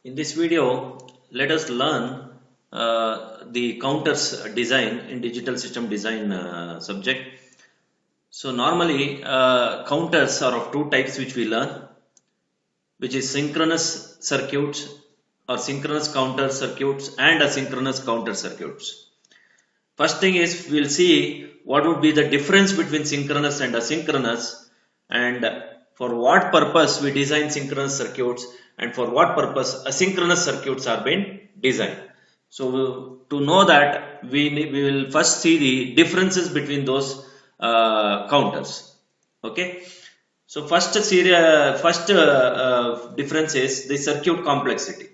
In this video, let us learn the counters design in digital system design subject. So normally counters are of two types which we learn, which is synchronous circuits or synchronous counter circuits and asynchronous counter circuits. First thing is we'll see what would be the difference between synchronous and asynchronous, and for what purpose we design synchronous circuits and for what purpose asynchronous circuits are being designed. So to know that we will first see the differences between those counters. Okay. So first difference is the circuit complexity.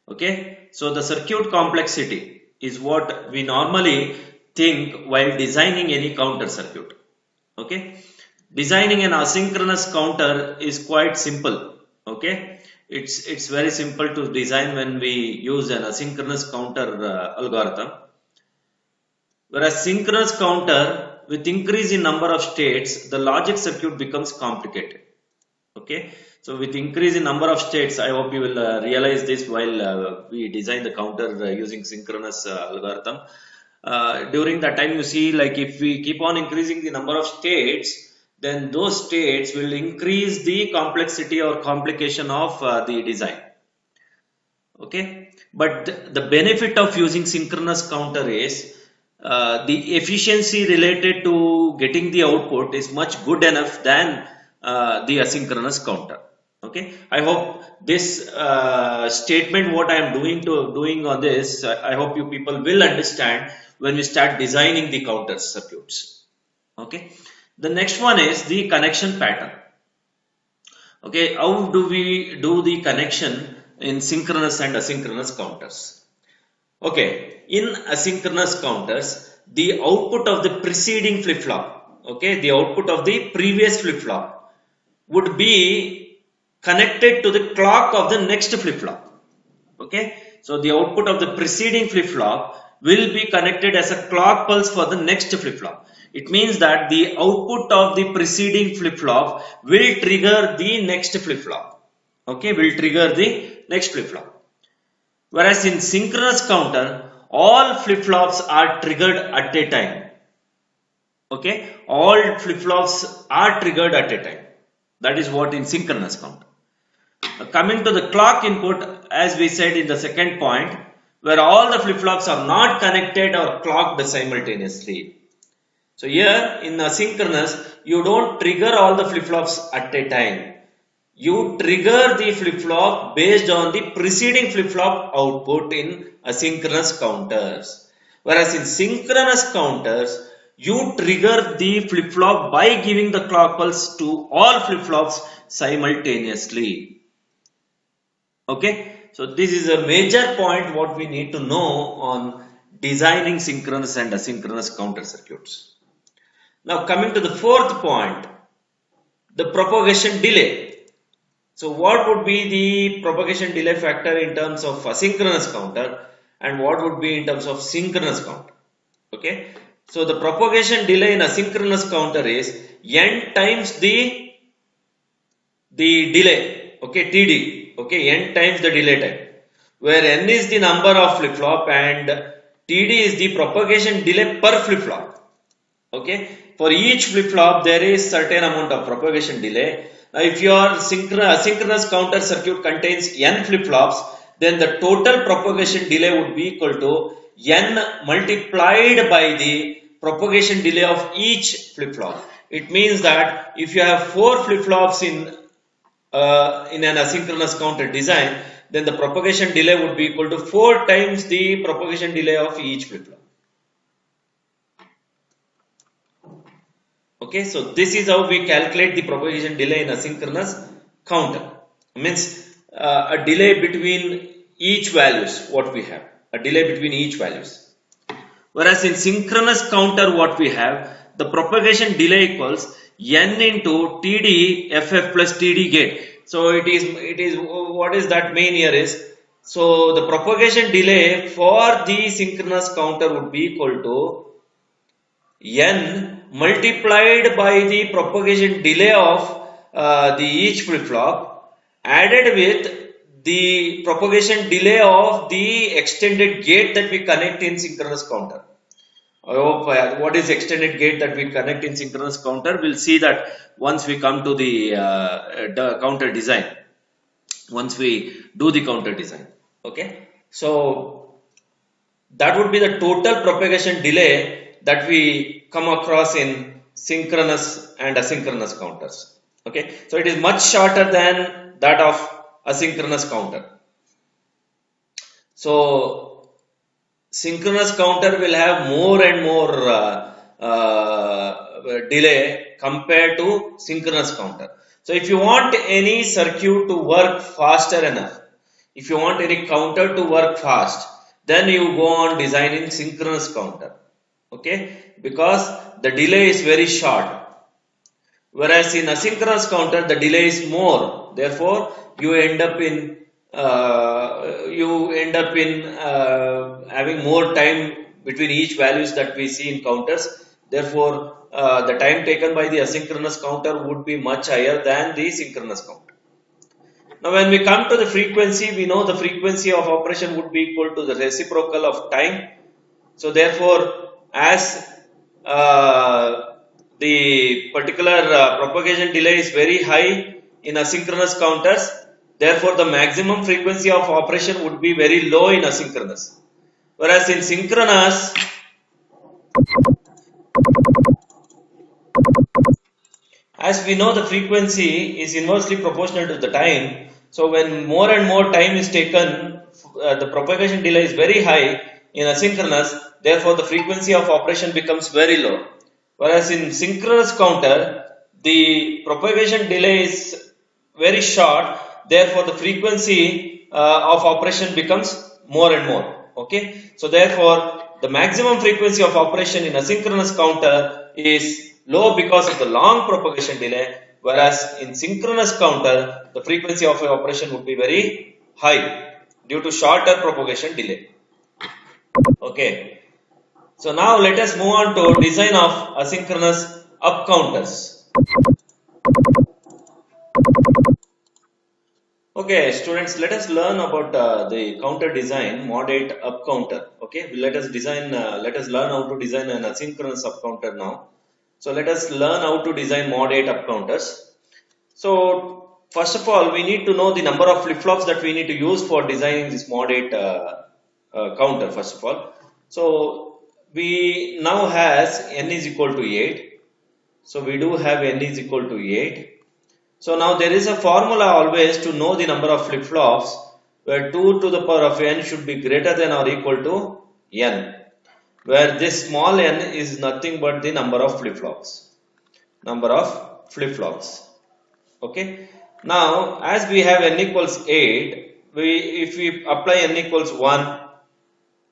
Okay, so the circuit complexity is what we normally think while designing any counter circuit. Okay, designing an asynchronous counter is quite simple. Okay, it's very simple to design when we use an asynchronous counter algorithm. Whereas synchronous counter, with increase in number of states, the logic circuit becomes complicated. Okay, so with increase in number of states, I hope you will realize this while we design the counter using synchronous algorithm. During that time, you see, like if we keep on increasing the number of states, then those states will increase the complexity or complication of the design. Okay, but the benefit of using synchronous counter is the efficiency related to getting the output is much good enough than the asynchronous counter. Okay, I hope this statement what I am doing on this, I hope you people will understand when we start designing the counter circuits. Okay, the next one is the connection pattern. Okay, how do we do the connection in synchronous and asynchronous counters? Okay, in asynchronous counters, the output of the preceding flip-flop, okay, the output of the previous flip-flop would be connected to the clock of the next flip-flop. Okay, so the output of the preceding flip-flop will be connected as a clock pulse for the next flip-flop. It means that the output of the preceding flip-flop will trigger the next flip-flop. Okay, will trigger the next flip-flop. Whereas in synchronous counter, all flip-flops are triggered at a time. Okay, all flip-flops are triggered at a time. That is what in synchronous counter. Coming to the clock input, as we said in the second point, where all the flip-flops are not connected or clocked simultaneously. So here in asynchronous, you don't trigger all the flip-flops at a time. You trigger the flip-flop based on the preceding flip-flop output in asynchronous counters. Whereas in synchronous counters, you trigger the flip-flop by giving the clock pulse to all flip-flops simultaneously. Okay, so this is a major point what we need to know on designing synchronous and asynchronous counter circuits. Now coming to the fourth point, the propagation delay. So what would be the propagation delay factor in terms of asynchronous counter and what would be in terms of synchronous counter? Okay, so the propagation delay in asynchronous counter is n times the delay, okay, TD, okay, n times the delay time, where n is the number of flip-flop and TD is the propagation delay per flip-flop. Okay, for each flip-flop there is certain amount of propagation delay. Now if your asynchronous counter circuit contains n flip-flops, then the total propagation delay would be equal to n multiplied by the propagation delay of each flip-flop. It means that if you have 4 flip-flops in an asynchronous counter design, then the propagation delay would be equal to 4 times the propagation delay of each flip-flop. Okay, so this is how we calculate the propagation delay in asynchronous counter. Means a delay between each values what we have, a delay between each values. Whereas in synchronous counter what we have, the propagation delay equals n into TD FF plus TD gate. So it is what is that mean here is, so the propagation delay for the synchronous counter would be equal to n multiplied by the propagation delay of the each flip-flop added with the propagation delay of the extended gate that we connect in synchronous counter. I hope what is extended gate that we connect in synchronous counter. We'll see that once we come to the counter design. Once we do the counter design, okay. So that would be the total propagation delay that we come across in synchronous and asynchronous counters. Okay, so it is much shorter than that of asynchronous counter. So synchronous counter will have more and more delay compared to synchronous counter. So if you want any circuit to work faster enough, if you want any counter to work fast, then you go on designing synchronous counter. Okay, because the delay is very short. Whereas in asynchronous counter, the delay is more. Therefore, you end up in having more time between each values that we see in counters. Therefore, the time taken by the asynchronous counter would be much higher than the synchronous counter. Now, when we come to the frequency, we know the frequency of operation would be equal to the reciprocal of time. So, therefore, as the particular propagation delay is very high in asynchronous counters, therefore, the maximum frequency of operation would be very low in asynchronous. Whereas in synchronous, as we know, the frequency is inversely proportional to the time. So when more and more time is taken, the propagation delay is very high in asynchronous. Therefore, the frequency of operation becomes very low. Whereas in synchronous counter, the propagation delay is very short. Therefore, the frequency of operation becomes more and more. Okay. So therefore, the maximum frequency of operation in asynchronous counter is low because of the long propagation delay, whereas in synchronous counter, the frequency of operation would be very high due to shorter propagation delay. Okay. So now let us move on to design of asynchronous up counters. Okay, students, let us learn about the counter design, mod 8 up counter. Okay, let us learn how to design an asynchronous up counter now. So let us learn how to design mod 8 up counters. So first of all, we need to know the number of flip-flops that we need to use for designing this mod 8 counter first of all. So we now has n is equal to 8. So we do have n is equal to 8. So now there is a formula always to know the number of flip-flops where 2 to the power of n should be greater than or equal to n, where this small n is nothing but the number of flip-flops. Okay. Now as we have n equals 8, if we apply n equals 1,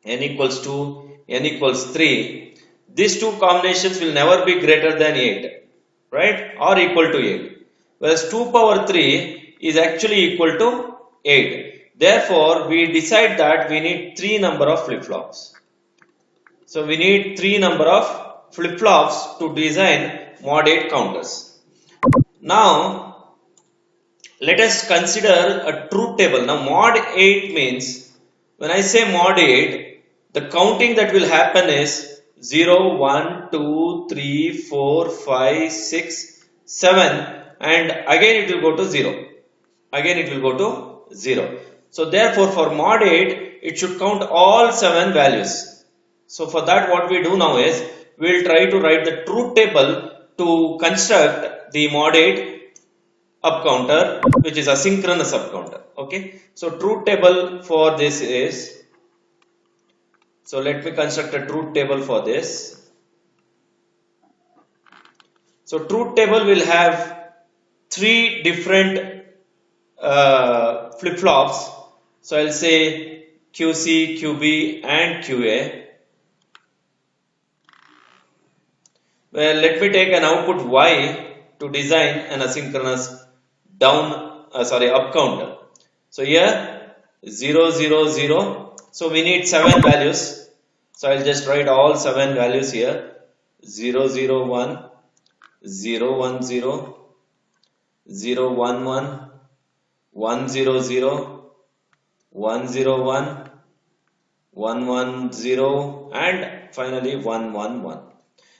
n equals 2, n equals 3, these two combinations will never be greater than 8, right, or equal to 8. Whereas 2 power 3 is actually equal to 8. Therefore, we decide that we need 3 number of flip-flops. So, we need 3 number of flip-flops to design mod 8 counters. Now, let us consider a truth table. Now, mod 8 means, when I say mod 8, the counting that will happen is 0, 1, 2, 3, 4, 5, 6, 7. And again it will go to 0. So therefore for mod 8 it should count all 7 values. So for that what we do now is we will try to write the truth table to construct the mod 8 up counter, which is asynchronous up counter. Okay. So truth table for this is, so let me construct a truth table for this. So truth table will have 3 different flip-flops. So I'll say QC, QB and QA. Well, let me take an output Y to design an asynchronous up counter. So here 0, 0, 0. So we need 7 values. So I'll just write all 7 values here. 0, 0, 1, 0, 1, 0, 0, 1, 1, 1, 0, 0, 101, 110, and finally 111.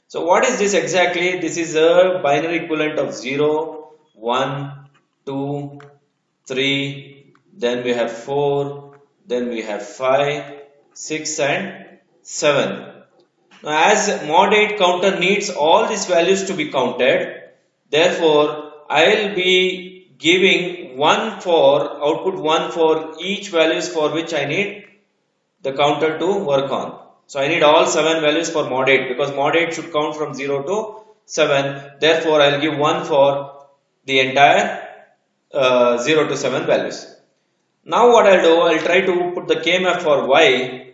So what is this exactly? This is a binary equivalent of 0, 1, 2, 3, then we have 4, then we have 5, 6 and 7. Now as mod 8 counter needs all these values to be counted, therefore I'll be giving 1 for output 1 for each values for which I need the counter to work on. So I need all 7 values for mod 8 because mod 8 should count from 0 to 7. Therefore I'll give 1 for the entire 0 to 7 values. Now what I'll do, I'll try to put the kmap for y,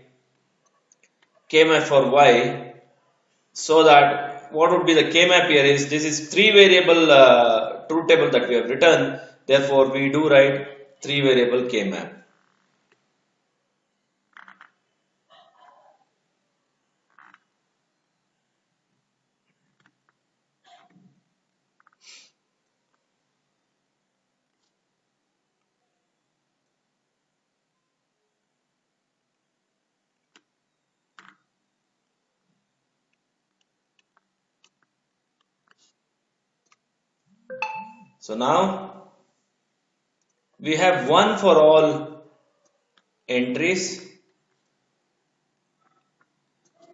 so that what would be the kmap here is, this is 3 variable truth table that we have written, therefore we do write 3 variable kmap. So now we have 1 for all entries,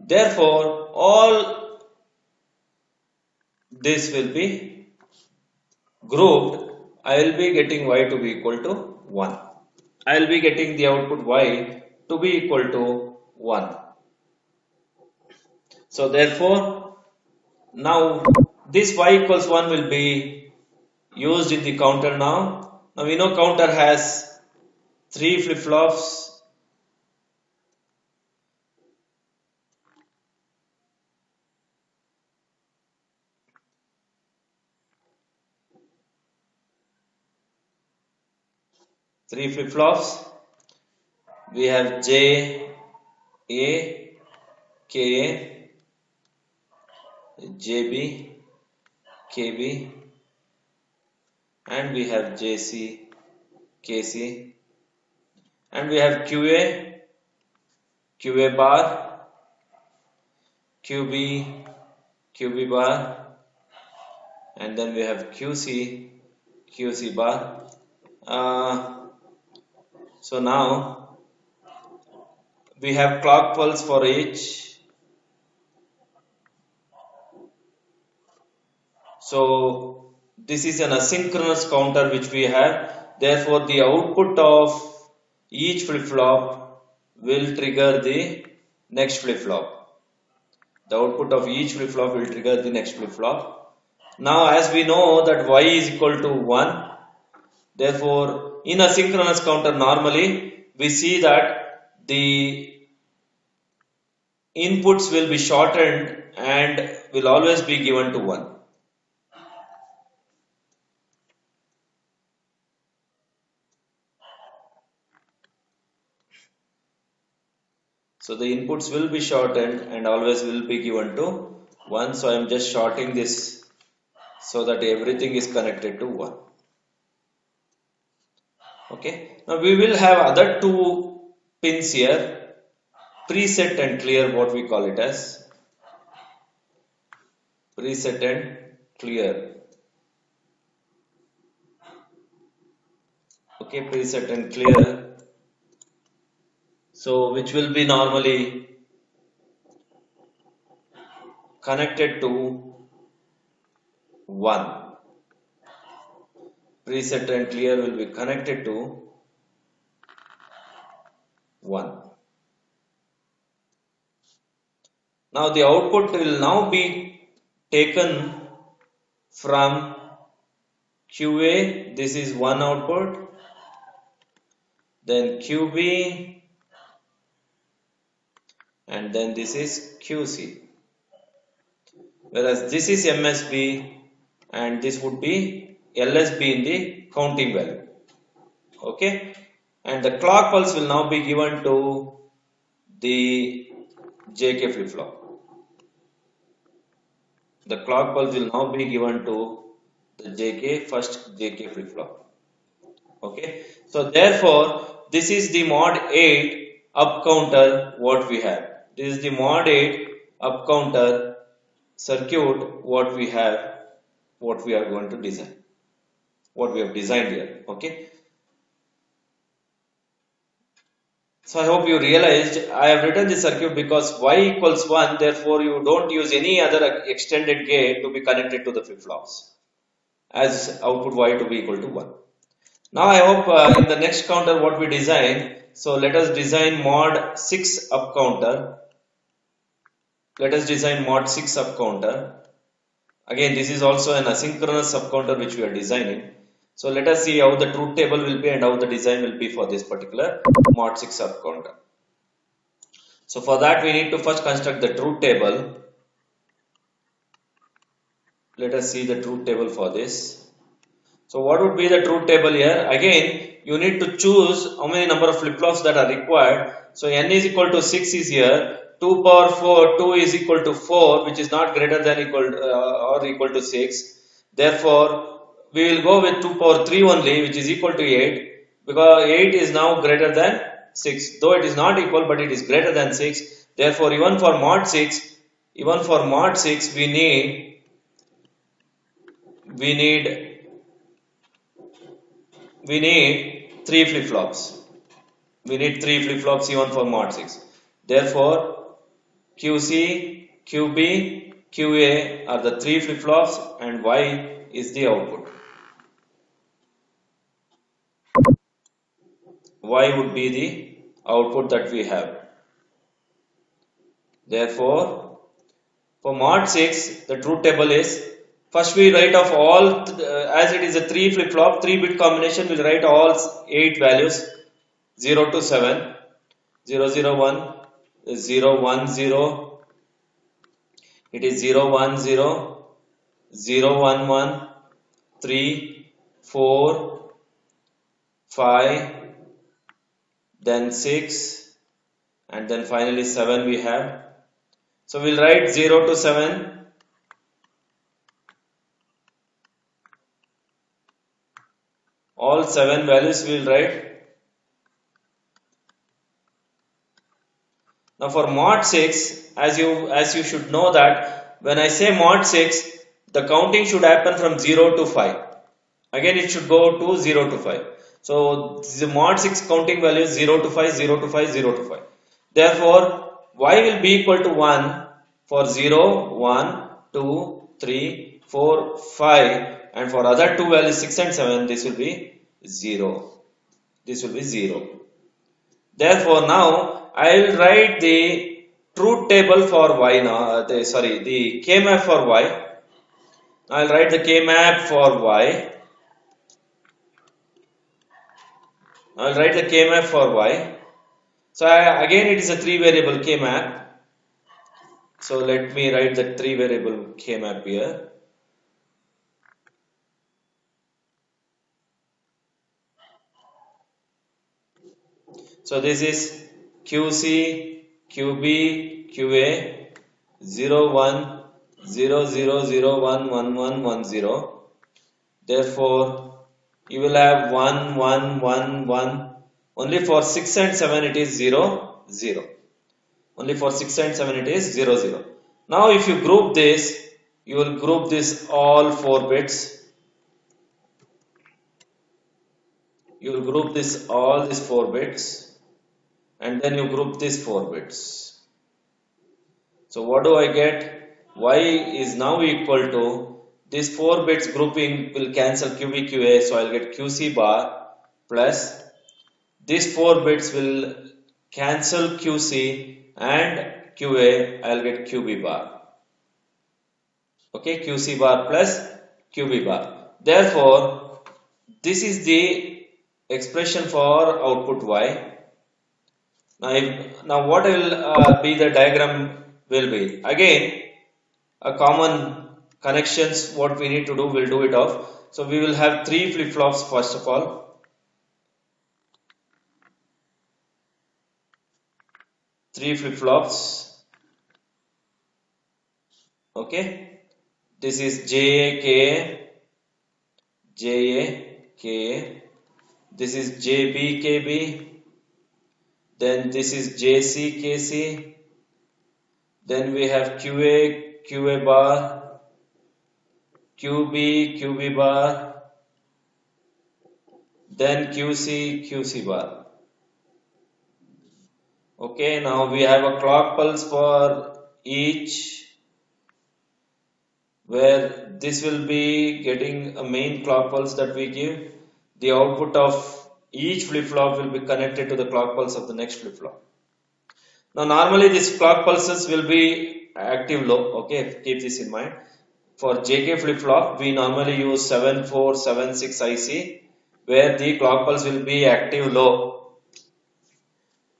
therefore all this will be grouped. I will be getting y to be equal to 1. I will be getting the output y to be equal to 1. So therefore now this y equals 1 will be used in the counter now. Now we know counter has 3 flip-flops, 3 flip-flops. We have J, A, K, JB, KB, and we have JC, KC, and we have QA, QA bar, QB, QB bar, and then we have QC, QC bar. So now we have clock pulse for each. So this is an asynchronous counter which we have. Therefore, the output of each flip-flop will trigger the next flip-flop. The output of each flip-flop will trigger the next flip-flop. Now, as we know that y is equal to 1, therefore, in a synchronous counter normally we see that the inputs will be shortened and will always be given to 1. So the inputs will be shortened and always will be given to 1. So I am just shorting this so that everything is connected to 1. Okay. Now we will have other 2 pins here, preset and clear, what we call it as preset and clear. Okay, preset and clear. So which will be normally connected to 1. Preset and clear will be connected to 1. Now the output will now be taken from QA, this is one output, then QB, and then this is QC. Whereas this is MSB and this would be LSB in the counting value. Okay, and the clock pulse will now be given to the JK flip flop. The clock pulse will now be given to the JK, first JK flip flop. Okay, so therefore this is the mod 8 up counter what we have. This is the mod 8 up counter circuit what we have, what we are going to design, what we have designed here. Okay. So I hope you realized I have written this circuit because y equals 1, therefore you don't use any other extended gate to be connected to the flip-flops as output y to be equal to 1. Now I hope in the next counter what we design, so let us design mod 6 up counter. Let us design mod 6 up counter. Again, this is also an asynchronous up counter which we are designing. So let us see how the truth table will be and how the design will be for this particular mod 6 up counter. So for that we need to first construct the truth table. Let us see the truth table for this. So what would be the truth table here? Again, you need to choose how many number of flip-flops that are required. So n is equal to 6 is here. 2 power 4, 2 is equal to 4, which is not greater than equal or equal to 6. Therefore, we will go with 2 power 3 only, which is equal to 8, because 8 is now greater than 6. Though it is not equal, but it is greater than 6. Therefore, even for mod 6, we need we need 3 flip-flops. We need 3 flip-flops even for mod 6. Therefore, QC, QB, QA are the 3 flip-flops and Y is the output. Y would be the output that we have. Therefore, for mod 6, the truth table is, first we write off all, as it is a 3 flip-flop, 3-bit combination, we'll write all 8 values 0 to 7, 0, 0, 1, 0, 1, 0, it is 0, 1, 0, 0, 1, 1, 3, 4, 5, then 6, and then finally 7 we have. So we'll write 0 to 7, all 7 values we'll write. Now for mod 6, as you should know that when I say mod 6, the counting should happen from 0 to 5. Again it should go to 0 to 5. So the mod 6 counting value is 0 to 5, 0 to 5, 0 to 5. Therefore, y will be equal to 1 for 0, 1, 2, 3, 4, 5, and for other two values 6 and 7 this will be 0. This will be 0. Therefore, now I will write the truth table for y now. The K map for y. I will write the K map for y. I will write the K map for y. So again, it is a 3 variable K map. So let me write the 3 variable K map here. So this is QC, QB, QA 0 1 0 0 0 1 1 1 1 0. Therefore, you will have 1 1 1 1. Only for 6 and 7 it is 0 0. Only for 6 and 7 it is 0 0. Now if you group this, you will group this all 4 bits. You will group this all these 4 bits. And then you group these 4 bits. So what do I get? Y is now equal to this 4 bits grouping will cancel QBQA, so I'll get QC bar plus these 4 bits will cancel QC and QA, I'll get QB bar. Okay, QC bar plus QB bar. Therefore, this is the expression for output Y. Now what will be the diagram will be? Again, a common connections, what we need to do, we'll do it off. So we will have 3 flip-flops first of all. 3 flip-flops. Okay. This is JA, KA, JA, KA. This is JB, KB. then this is JC KC, then we have QA QA bar, QB bar, then QC bar. Okay, now we have a clock pulse for each, where this will be getting a main clock pulse that we give. The output of each flip-flop will be connected to the clock pulse of the next flip-flop. Now normally these clock pulses will be active low, okay, keep this in mind. For JK flip-flop we normally use 7476 IC, where the clock pulse will be active low.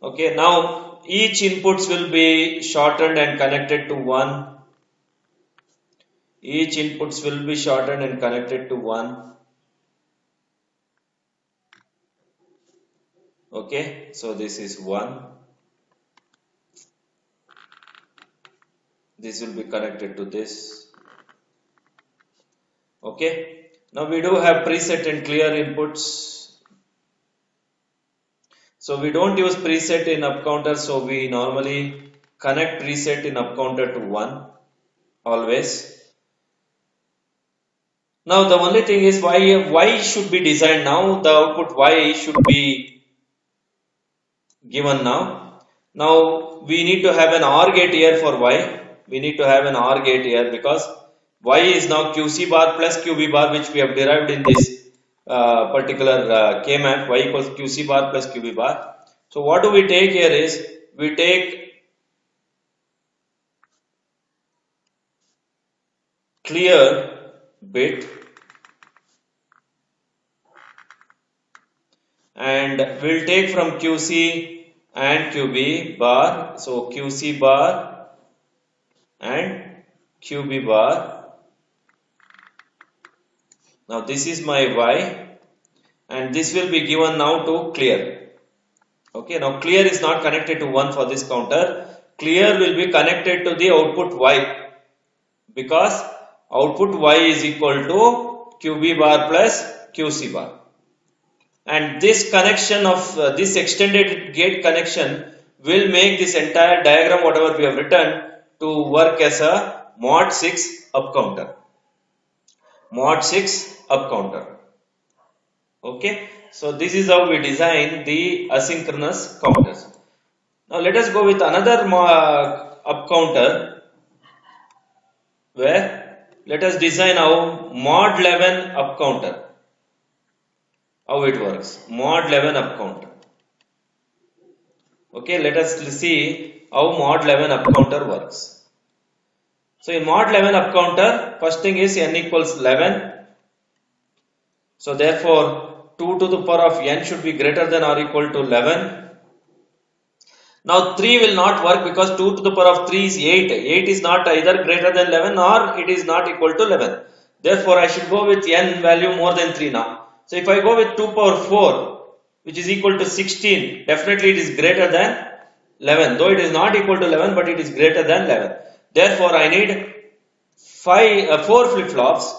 Okay, now each inputs will be shortened and connected to 1. Each inputs will be shortened and connected to 1. Okay, so this is 1. This will be connected to this. Okay, now we do have preset and clear inputs. So we don't use preset in up counter, so we normally connect preset in up counter to 1 always. Now the only thing is y should be designed now. The output y should be given now. Now we need to have an OR gate here for y. We need to have an OR gate here because y is now QC bar plus QB bar, which we have derived in this particular K-map. Y equals QC bar plus QB bar. So what do we take here is, we take clear bit and we'll take from QC and QB bar. So QC bar and QB bar. Now this is my y and this will be given now to clear. Okay, now clear is not connected to 1 for this counter. Clear will be connected to the output y, because output y is equal to QB bar plus QC bar. And this connection of this extended gate connection will make this entire diagram, whatever we have written, to work as a mod 6 up counter. Mod 6 up counter. Okay, so this is how we design the asynchronous counters. Now let us go with another up counter, where let us design how mod 11 up counter. How it works? Mod 11 up counter. Okay, let us see how mod 11 up counter works. So in mod 11 up counter, first thing is n equals 11. So therefore 2 to the power of n should be greater than or equal to 11. Now 3 will not work because 2 to the power of 3 is 8. 8 is not either greater than 11 or it is not equal to 11. Therefore I should go with n value more than 3 now. So if I go with 2 power 4, which is equal to 16, definitely it is greater than 11. Though it is not equal to 11, but it is greater than 11. Therefore I need 4 flip-flops,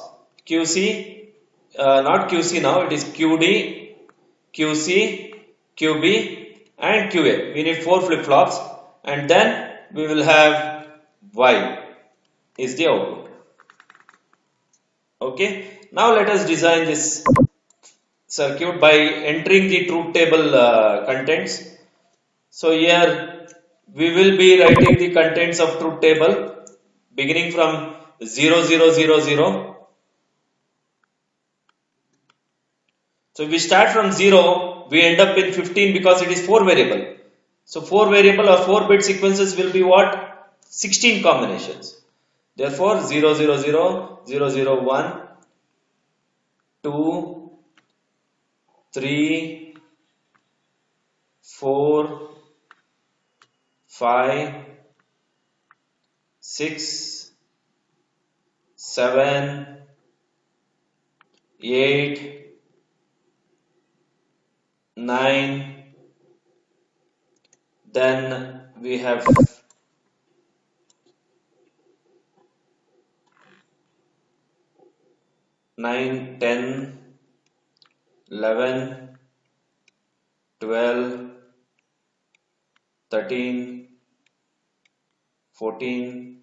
QC, not QC now, it is QD, QC, QB and QA. We need 4 flip-flops and then we will have Y is the output. Okay, now let us design this circuit by entering the truth table contents. So here we will be writing the contents of truth table beginning from 0 0 0 0. So if we start from 0, we end up in 15 because it is 4 variable. So 4 variable or 4 bit sequences will be what? 16 combinations. Therefore 0 0 0 0 0 1 2 3 4 5 6 7 8 9, then we have 9, 10, 11, 12, 13, 14,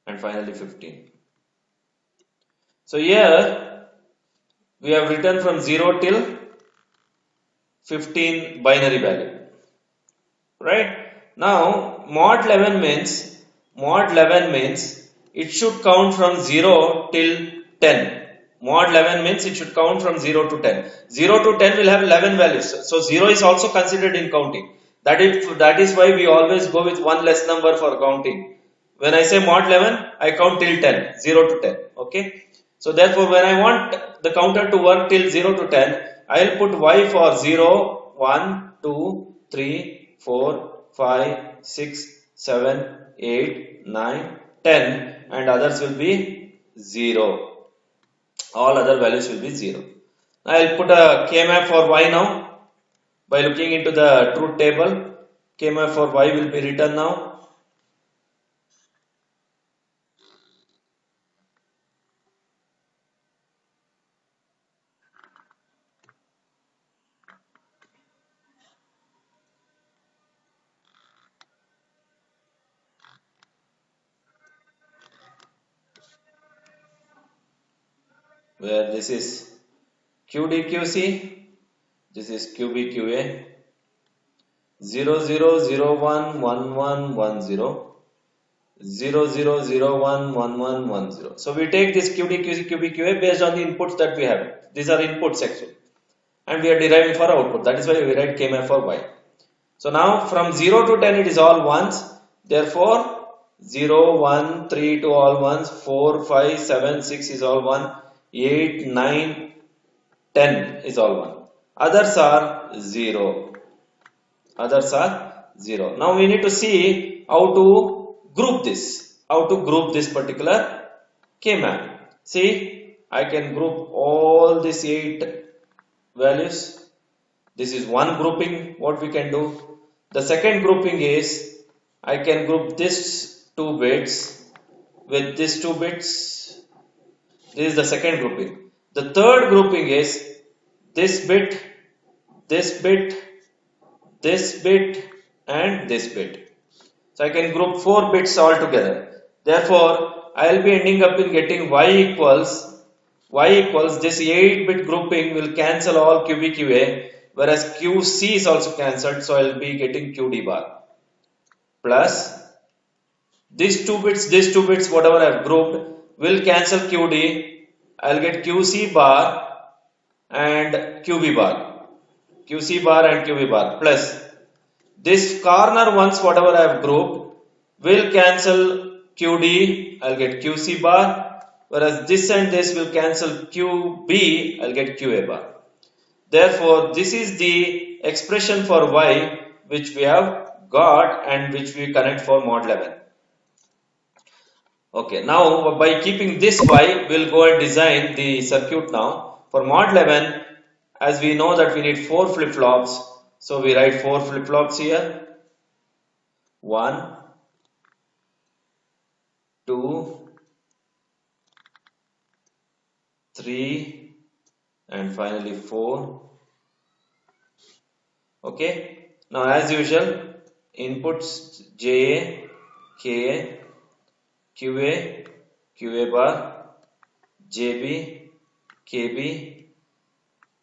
and finally 15. So here we have written from 0 till 15 binary value, right? Now mod 11 means it should count from 0 till 10. Mod 11 means it should count from 0 to 10. 0 to 10 will have 11 values. So 0 is also considered in counting. That is why we always go with one less number for counting. When I say mod 11, I count till 10, 0 to 10. Okay. So therefore, when I want the counter to work till 0 to 10, I will put y for 0, 1, 2, 3, 4, 5, 6, 7, 8, 9, 10, and others will be 0. All other values will be 0. I will put a K-map for y now by looking into the truth table. K-map for y will be written now. Where this is QDQC, this is QBQA, 00011110, 00011110. So we take this QDQC, QBQA based on the inputs that we have. These are inputs actually, and we are deriving for output. That is why we write K-map for y. So now from 0 to 10 it is all ones. Therefore 0, 1, 3 to all ones, 4, 5, 7, 6 is all 1, 8, 9, 10 is all 1. Others are 0. Others are 0. Now we need to see how to group this. How to group this particular K-map. See, I can group all these 8 values. This is one grouping, what we can do. The second grouping is, I can group this 2 bits with these 2 bits. This is the second grouping. The third grouping is this bit, this bit, this bit, and this bit. So I can group 4 bits all together. Therefore, I will be ending up in getting y equals this 8-bit grouping will cancel all QBQA, whereas QC is also cancelled, so I will be getting QD bar plus these 2 bits, whatever I have grouped will cancel QD. I will get QC bar and QB bar, QC bar and QB bar plus this corner ones, whatever I have grouped will cancel QD. I'll get QC bar, whereas this and this will cancel QB. I'll get QA bar. Therefore, this is the expression for y which we have got and which we connect for mod 11. Okay, now by keeping this y, we'll go and design the circuit now. For mod 11, as we know that we need 4 flip-flops, so we write 4 flip-flops here. 1, 2, 3, and finally 4. Okay, now as usual, inputs JA, KA, QA, QA bar, JB, KB,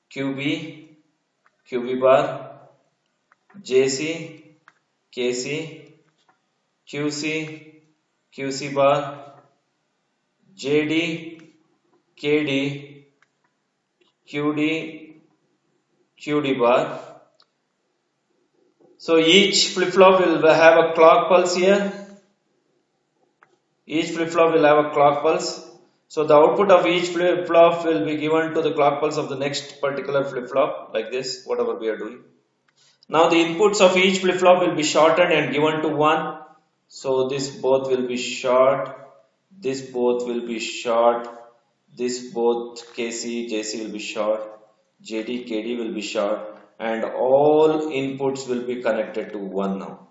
QB, QB bar, JC, KC, QC, QC bar, JD, KD, QD, QD bar. So each flip-flop will have a clock pulse here. Each flip-flop will have a clock pulse. So the output of each flip-flop will be given to the clock pulse of the next particular flip-flop, like this, whatever we are doing. Now the inputs of each flip-flop will be shortened and given to 1. So this both will be short, this both will be short, this both KC, JC will be short, JD, KD will be short, and all inputs will be connected to 1 now.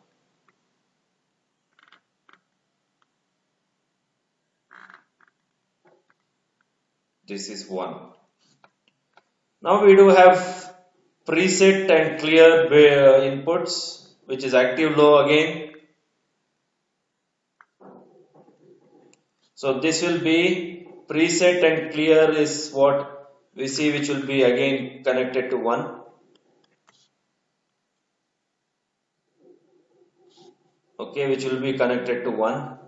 This is 1. Now we do have preset and clear inputs which is active low again. So this will be preset and clear is what we see, which will be again connected to 1. Okay, which will be connected to 1.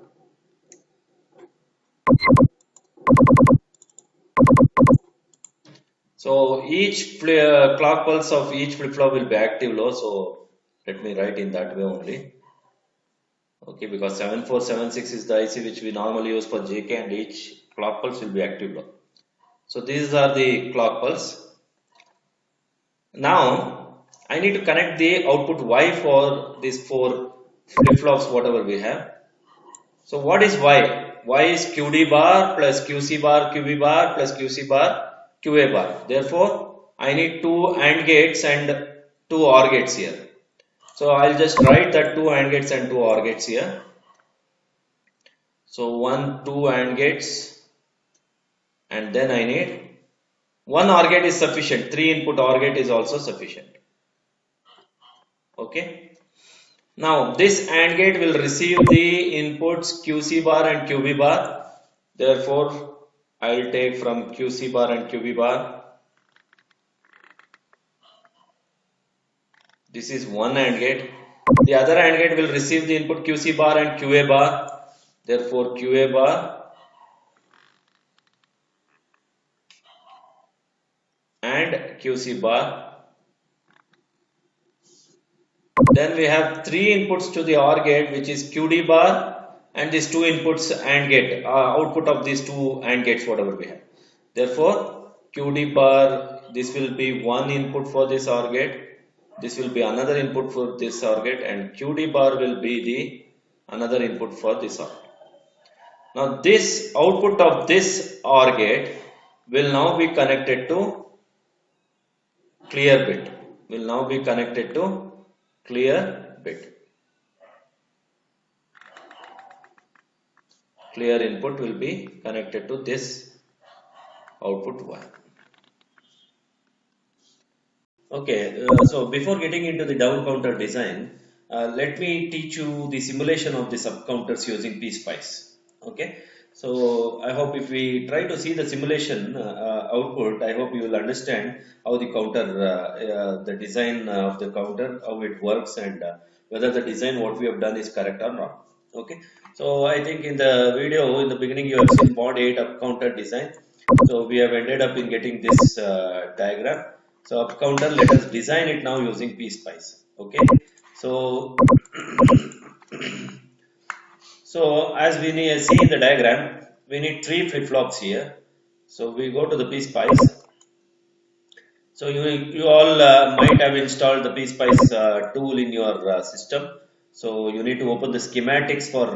So each clock pulse of each flip-flop will be active low. So let me write in that way only. Okay, because 7476 is the IC which we normally use for JK, and each clock pulse will be active low. So these are the clock pulse. Now I need to connect the output Y for these 4 flip-flops whatever we have. So what is Y? Y is QD bar plus QC bar QB bar plus QC bar QA bar. Therefore, I need 2 AND gates and 2 OR gates here. So I'll just write that 2 AND gates and 2 OR gates here. So 1, 2 AND gates, and then I need 1 OR gate is sufficient. 3 input OR gate is also sufficient. Okay. Now this AND gate will receive the inputs QC bar and QB bar. Therefore, I will take from QC bar and QB bar. This is one AND gate. The other AND gate will receive the input QC bar and QA bar. Therefore, QA bar and QC bar. Then we have 3 inputs to the OR gate, which is QD bar and these 2 inputs AND gate, output of these 2 AND gates, whatever we have. Therefore, QD bar, this will be one input for this OR gate. This will be another input for this OR gate, and QD bar will be the another input for this OR gate. Now this output of this OR gate will now be connected to clear bit. Will now be connected to clear bit. Clear input will be connected to this output Y. Okay, so before getting into the down counter design, let me teach you the simulation of the subcounters using PSpice. Okay, so I hope if we try to see the simulation output, I hope you will understand how the counter, the design of the counter, how it works, and whether the design what we have done is correct or not. Okay, so I think in the video in the beginning you have seen mod 8 up counter design. So we have ended up in getting this diagram. So up counter, let us design it now using PSpice. Okay, so so as we see in the diagram, we need 3 flip-flops here. So we go to the PSpice. So you all might have installed the PSpice tool in your system. So you need to open the schematics for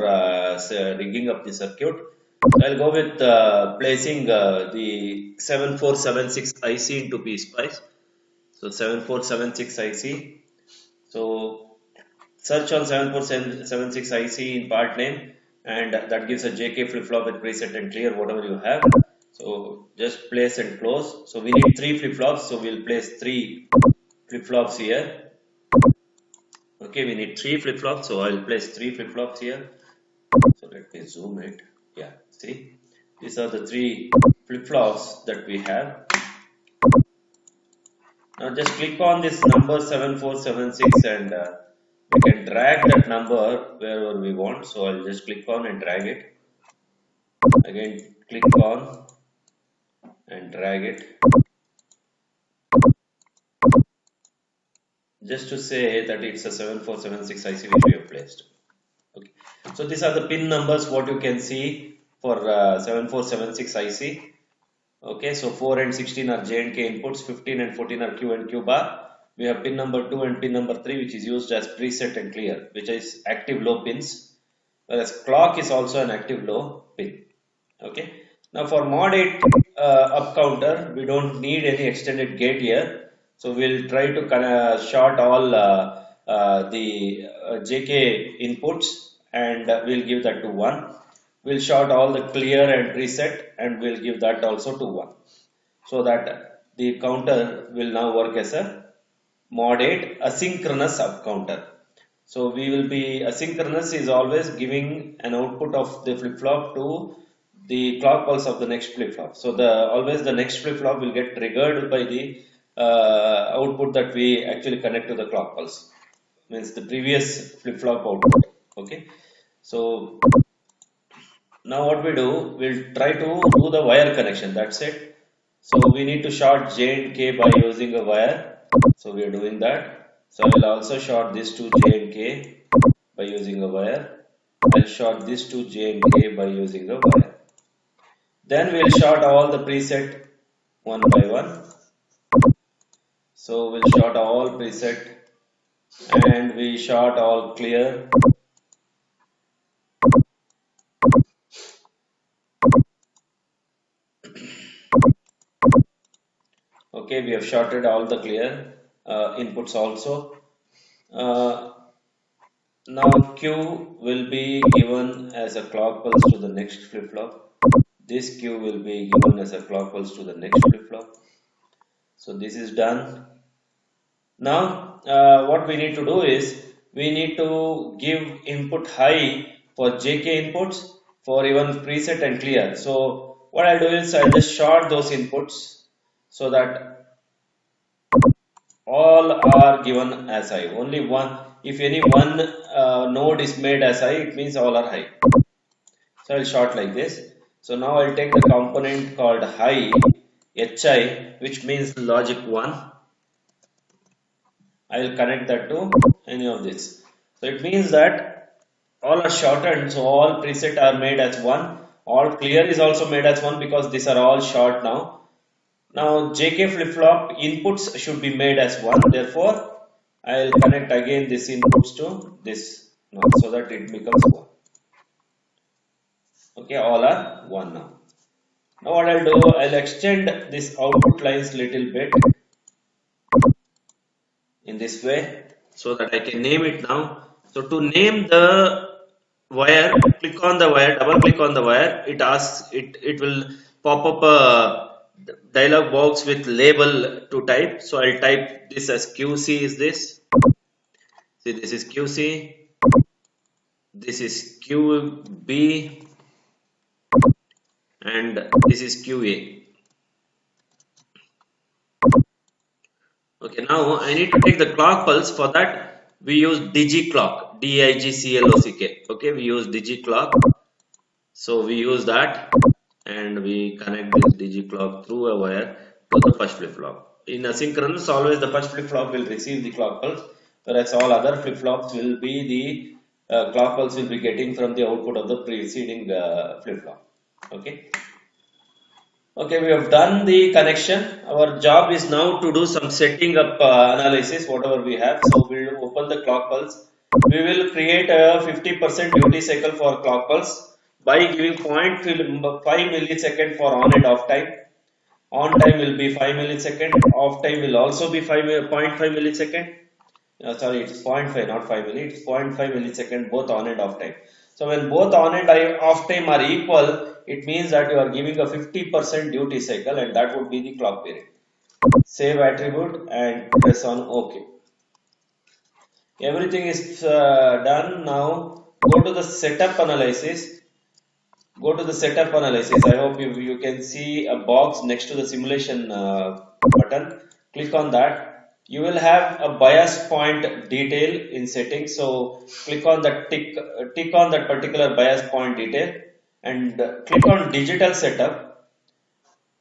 rigging up the circuit. I'll go with placing the 7476 IC into PSpice. So 7476 IC. So search on 7476 IC in part name, and that gives a JK flip-flop with preset and clear, whatever you have. So just place and close. So we need 3 flip-flops, so we'll place 3 flip-flops here. Okay, we need 3 flip-flops, so I'll place 3 flip-flops here. So let me zoom it. Yeah, see, these are the 3 flip-flops that we have. Now just click on this number 7476 and we can drag that number wherever we want. So I'll just click on and drag it. Again, click on and drag it. Just to say that it's a 7476 IC which we have placed. Okay. So these are the pin numbers what you can see for 7476 IC. Okay, so 4 and 16 are J and K inputs, 15 and 14 are Q and Q bar. We have pin number 2 and pin number 3 which is used as preset and clear, which is active low pins, whereas clock is also an active low pin. Okay, now for mod 8 up counter, we don't need any extended gate here, so we'll try to short all the JK inputs, and we'll give that to 1. We'll short all the clear and preset, and we'll give that also to 1, so that the counter will now work as a mod 8 asynchronous up counter. So we will be asynchronous is always giving an output of the flip-flop to the clock pulse of the next flip-flop. So the always the next flip-flop will get triggered by the output that we actually connect to the clock pulse. Means the previous flip-flop output. Okay. So now what we do, we'll try to do the wire connection. That's it. So we need to short J and K by using a wire. So we are doing that. So I will also short this to J and K by using a wire. I'll short this to J and K by using a wire. Then we'll short all the preset one by one. So we'll short all preset and we short all clear. Okay, we have shorted all the clear inputs also. Uh, Now Q will be given as a clock pulse to the next flip-flop. This Q will be given as a clock pulse to the next flip-flop. So this is done. Now what we need to do is we need to give input high for JK inputs for even preset and clear. So what I'll do is I'll just short those inputs so that all are given as high. Only one, if any one node is made as high, it means all are high. So I'll short like this. So now I'll take the component called high, hi, which means logic 1. I will connect that to any of this. So it means that all are shortened. So all preset are made as 1. All clear is also made as 1 because these are all short now. Now JK flip-flop inputs should be made as 1. Therefore, I will connect again this inputs to this so that it becomes 1. Okay, all are 1 now. Now what I'll do, I'll extend this output lines little bit in this way so that I can name it now. So to name the wire, click on the wire, double click on the wire. It asks, it will pop up a dialog box with label to type. So I'll type this as QC is this. See, this is QC. This is QB and this is QA. Okay, now I need to take the clock pulse. For that, we use digiclock, DIGCLOCK. Okay, we use digiclock. So we use that and we connect this digiclock through a wire to the first flip-flop. In asynchronous, always the first flip-flop will receive the clock pulse, whereas all other flip-flops will be the clock pulse will be getting from the output of the preceding flip-flop. Okay. Okay, we have done the connection. Our job is now to do some setting up analysis, whatever we have. So we will open the clock pulse. We will create a 50% duty cycle for clock pulse by giving 0.5 millisecond for on and off time. On time will be 5 millisecond. Off time will also be 0.5 millisecond. Sorry, it's zero point 0.5, not 5 milli. It's 0.5 millisecond, both on and off time. So when both on and off time are equal, it means that you are giving a 50% duty cycle, and that would be the clock period. Save attribute and press on OK. Everything is done. Now go to the setup analysis. Go to the setup analysis. I hope you can see a box next to the simulation button. Click on that. You will have a bias point detail in settings. So click on that tick on that particular bias point detail and click on digital setup.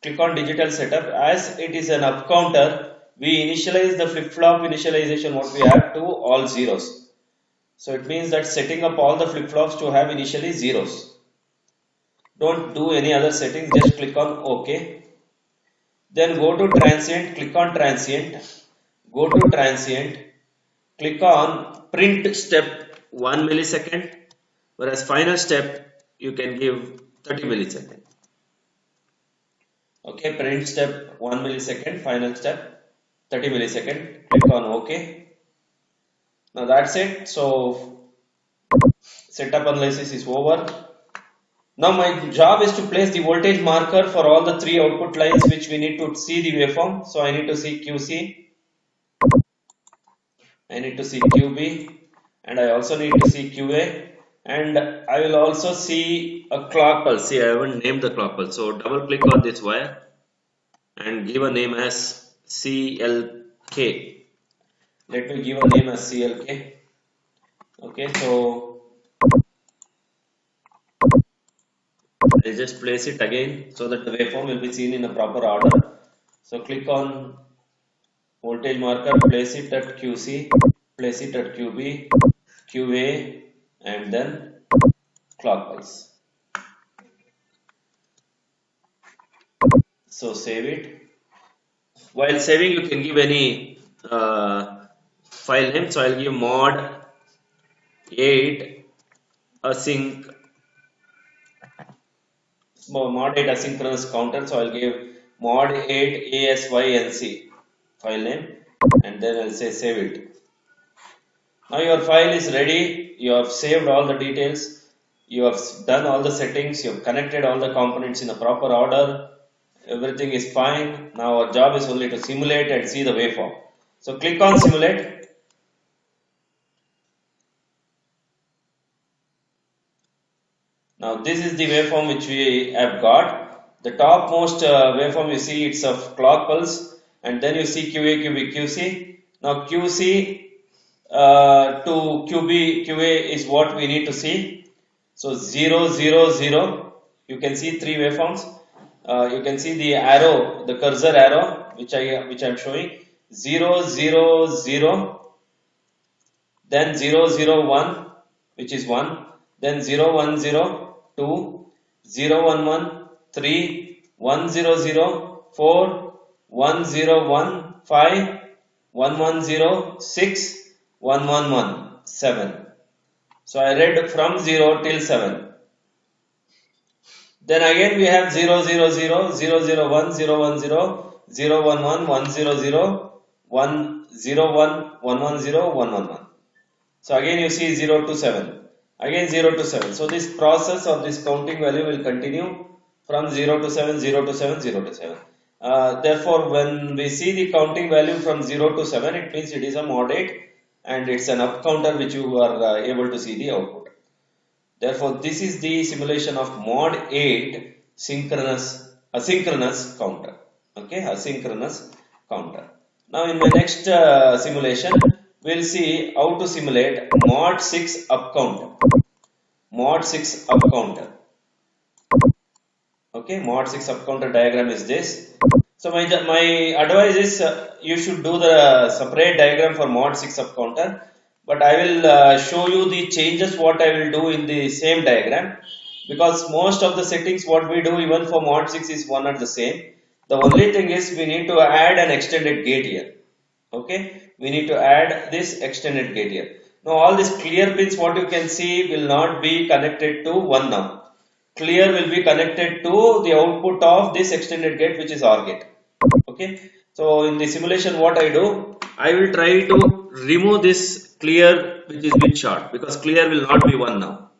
Click on digital setup. As it is an up counter, we initialize the flip-flop initialization what we have to all zeros. So it means that setting up all the flip-flops to have initially zeros. Don't do any other settings, just click on OK. Then go to transient, click on transient, go to transient, click on print step 1 millisecond, whereas final step you can give 30 millisecond. Okay, print step 1 millisecond, final step 30 millisecond, click on OK. Now that's it. So setup analysis is over. Now my job is to place the voltage marker for all the 3 output lines which we need to see the waveform. So I need to see QC, I need to see QB, and I also need to see QA, and I will also see a clock pulse. See, I haven't named the clock pulse, so double click on this wire and give a name as CLK. Let me give a name as CLK. Okay, so I'll just place it again so that the waveform will be seen in a proper order. So click on voltage marker, place it at QC, place it at QB, QA, and then clockwise. So save it. While saving, you can give any file name. So I'll give mod 8 async mod 8 asynchronous counter. So I'll give mod 8 async file name, and then I'll say save it. Now your file is ready. You have saved all the details. You have done all the settings. You have connected all the components in a proper order. Everything is fine. Now our job is only to simulate and see the waveform. So click on simulate. Now this is the waveform which we have got. The topmost waveform you see, it's of clock pulse, and then you see QA, QB, QC. Now QC to QB, QA is what we need to see. So 0, 0, 0. You can see three waveforms. You can see the arrow, the cursor arrow, which I'm showing. 0, 0, 0. Then 0, 0, 1, which is 1. Then 0, 1, 0, 2, 0, 1, 1, 3, 1, 0, 0, 4, 1, 0, 1, 5, 1, 1, 0, 6, 1, 1, 1, 7. So I read from 0 till 7. Then again we have 0, 0, 0, 0, 0, 1, 0, 1, 0, 0, 1, 1, 1, 0, 0, 1, 0, 1, 1, 1, 0, 1, 1, 1. So again you see 0 to 7. Again 0 to 7. So this process of this counting value will continue from 0 to 7, 0 to 7, 0 to 7. Therefore, when we see the counting value from 0 to 7, it means it is a mod 8 and it's an up counter which you are able to see the output. Therefore, this is the simulation of mod 8 asynchronous counter. Okay, asynchronous counter. Now, in my next simulation, we'll see how to simulate mod 6 up counter. Mod 6 up counter. Okay, mod 6 up counter diagram is this. So my advice is you should do the separate diagram for mod 6 up counter, but I will show you the changes what I will do in the same diagram, because most of the settings what we do even for mod 6 is one and the same. The only thing is we need to add an extended gate here. Okay, we need to add this extended gate here. Now all these clear pins what you can see will not be connected to 1 now. Clear will be connected to the output of this extended gate, which is OR gate. Okay, so in the simulation what I do, I will try to remove this clear which is bit short, because clear will not be 1 now.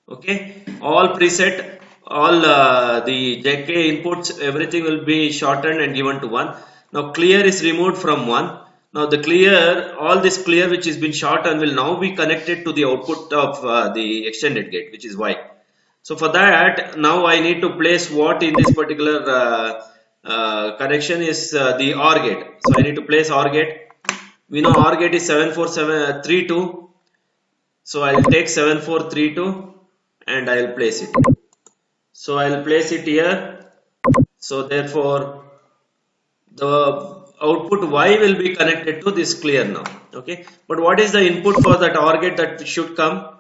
Okay, all preset, all the JK inputs, everything will be shortened and given to 1. Now clear is removed from 1. Now the clear, all this clear which has been shortened will now be connected to the output of the extended gate, which is Y. So for that, now I need to place what in this particular connection is the OR gate. So I need to place OR gate. We know OR gate is 74732. So I will take 7432 and I will place it. So I will place it here. So therefore, the output Y will be connected to this clear now. Okay. But what is the input for that OR gate that should come?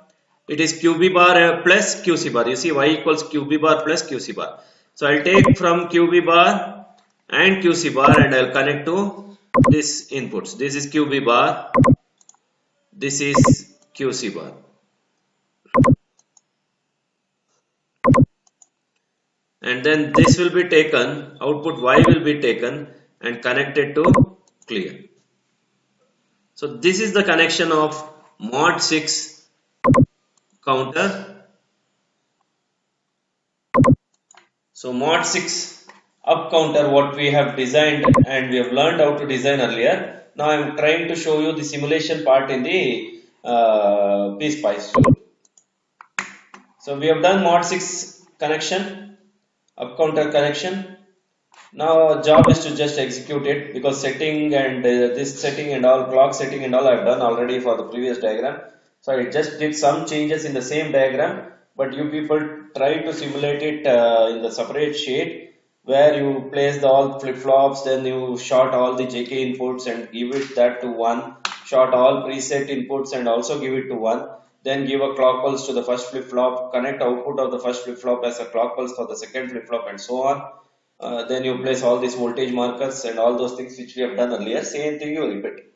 It is QB bar plus QC bar. You see Y equals QB bar plus QC bar. So I'll take from QB bar and QC bar and I'll connect to this inputs. This is QB bar. This is QC bar. And then this will be taken, output Y will be taken and connected to clear. So this is the connection of mod 6 counter. So mod 6 up counter what we have designed and we have learned how to design earlier. Now I am trying to show you the simulation part in the PSpice tool. So we have done mod 6 connection, up counter connection. Now our job is to just execute it, because setting and this setting and all, clock setting and all, I've done already for the previous diagram. So I just did some changes in the same diagram, but you people try to simulate it in the separate sheet, where you place the all flip-flops, then you short all the JK inputs and give it that to 1, short all preset inputs and also give it to 1, then give a clock pulse to the first flip-flop, connect output of the first flip-flop as a clock pulse for the second flip-flop, and so on. Then you place all these voltage markers and all those things which we have done earlier. Same thing you repeat.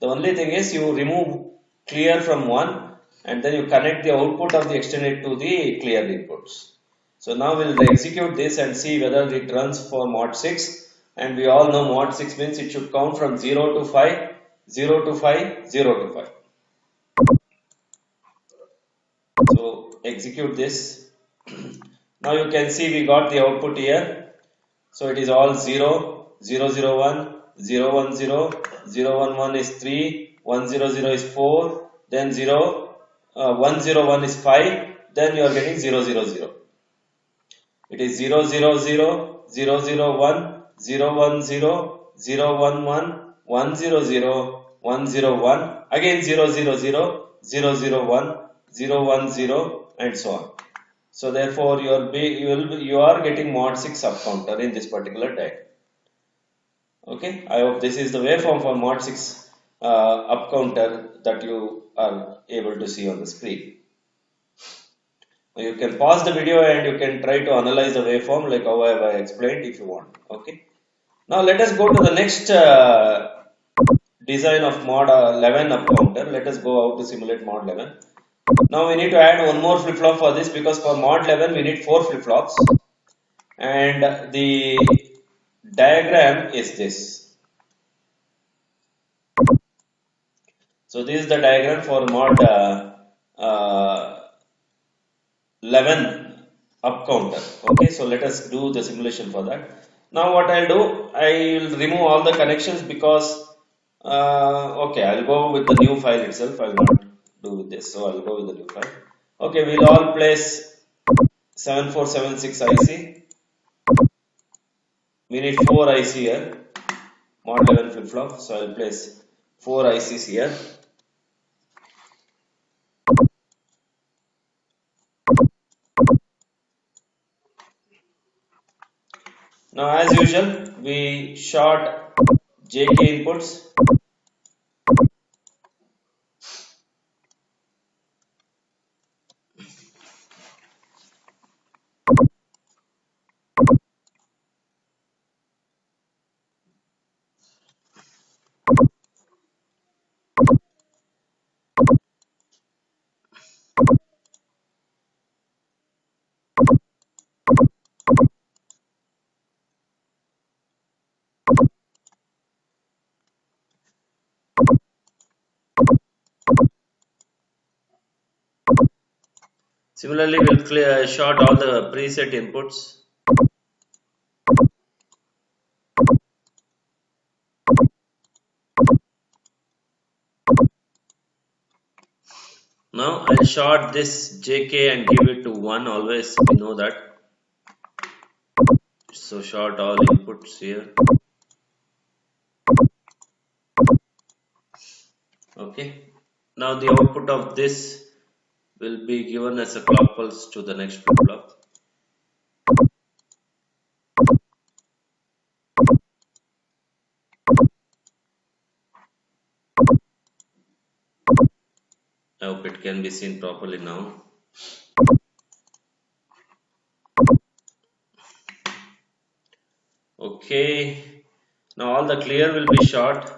The only thing is you remove clear from one, and then you connect the output of the extended to the clear inputs. So now we'll execute this and see whether it runs for mod 6. And we all know mod 6 means it should count from 0 to 5, 0 to 5, 0 to 5. So execute this. Now you can see we got the output here. So it is all 0, 0, 0, 1, 0, 1, 0, 0, 1, 1 is 3, 1, 0, 0 is 4, then 0, 1, 0, 1 is 5, then you are getting 0, 0, 0. It is 0, 0, 0, 0, 0, 1, 0, 1, 0, 0, 1, 1, 1, 0, 0, 1, 0, 1, again 0, 0, 0, 0, 0, 1, 0, 1, 0, and so on. So therefore you are getting mod 6 up counter in this particular diagram. Okay, I hope this is the waveform for mod 6 up counter that you are able to see on the screen. You can pause the video and you can try to analyze the waveform like how I have explained if you want. Okay. Now let us go to the next design of mod 11 up counter. Let us go out to simulate mod 11. Now we need to add one more flip flop for this, because for mod 11 we need 4 flip flops, and the diagram is this. So this is the diagram for mod uh, 11 up counter. Okay, so let us do the simulation for that. Now what I'll do, I will remove all the connections, because okay, I'll go with the new file itself. I'll not do with this, so I'll go with the new file. Okay, we'll all place 7476 IC. We need 4 IC here, mod 11 flip flop. So I'll place 4 ICs here. Now as usual, we short JK inputs. Similarly, we'll short all the preset inputs. Now I'll short this JK and give it to 1 always, we know that. So short all inputs here. Okay. Now the output of this will be given as a clock pulse to the next flip flop. I hope it can be seen properly now. Okay. Now all the clear will be short,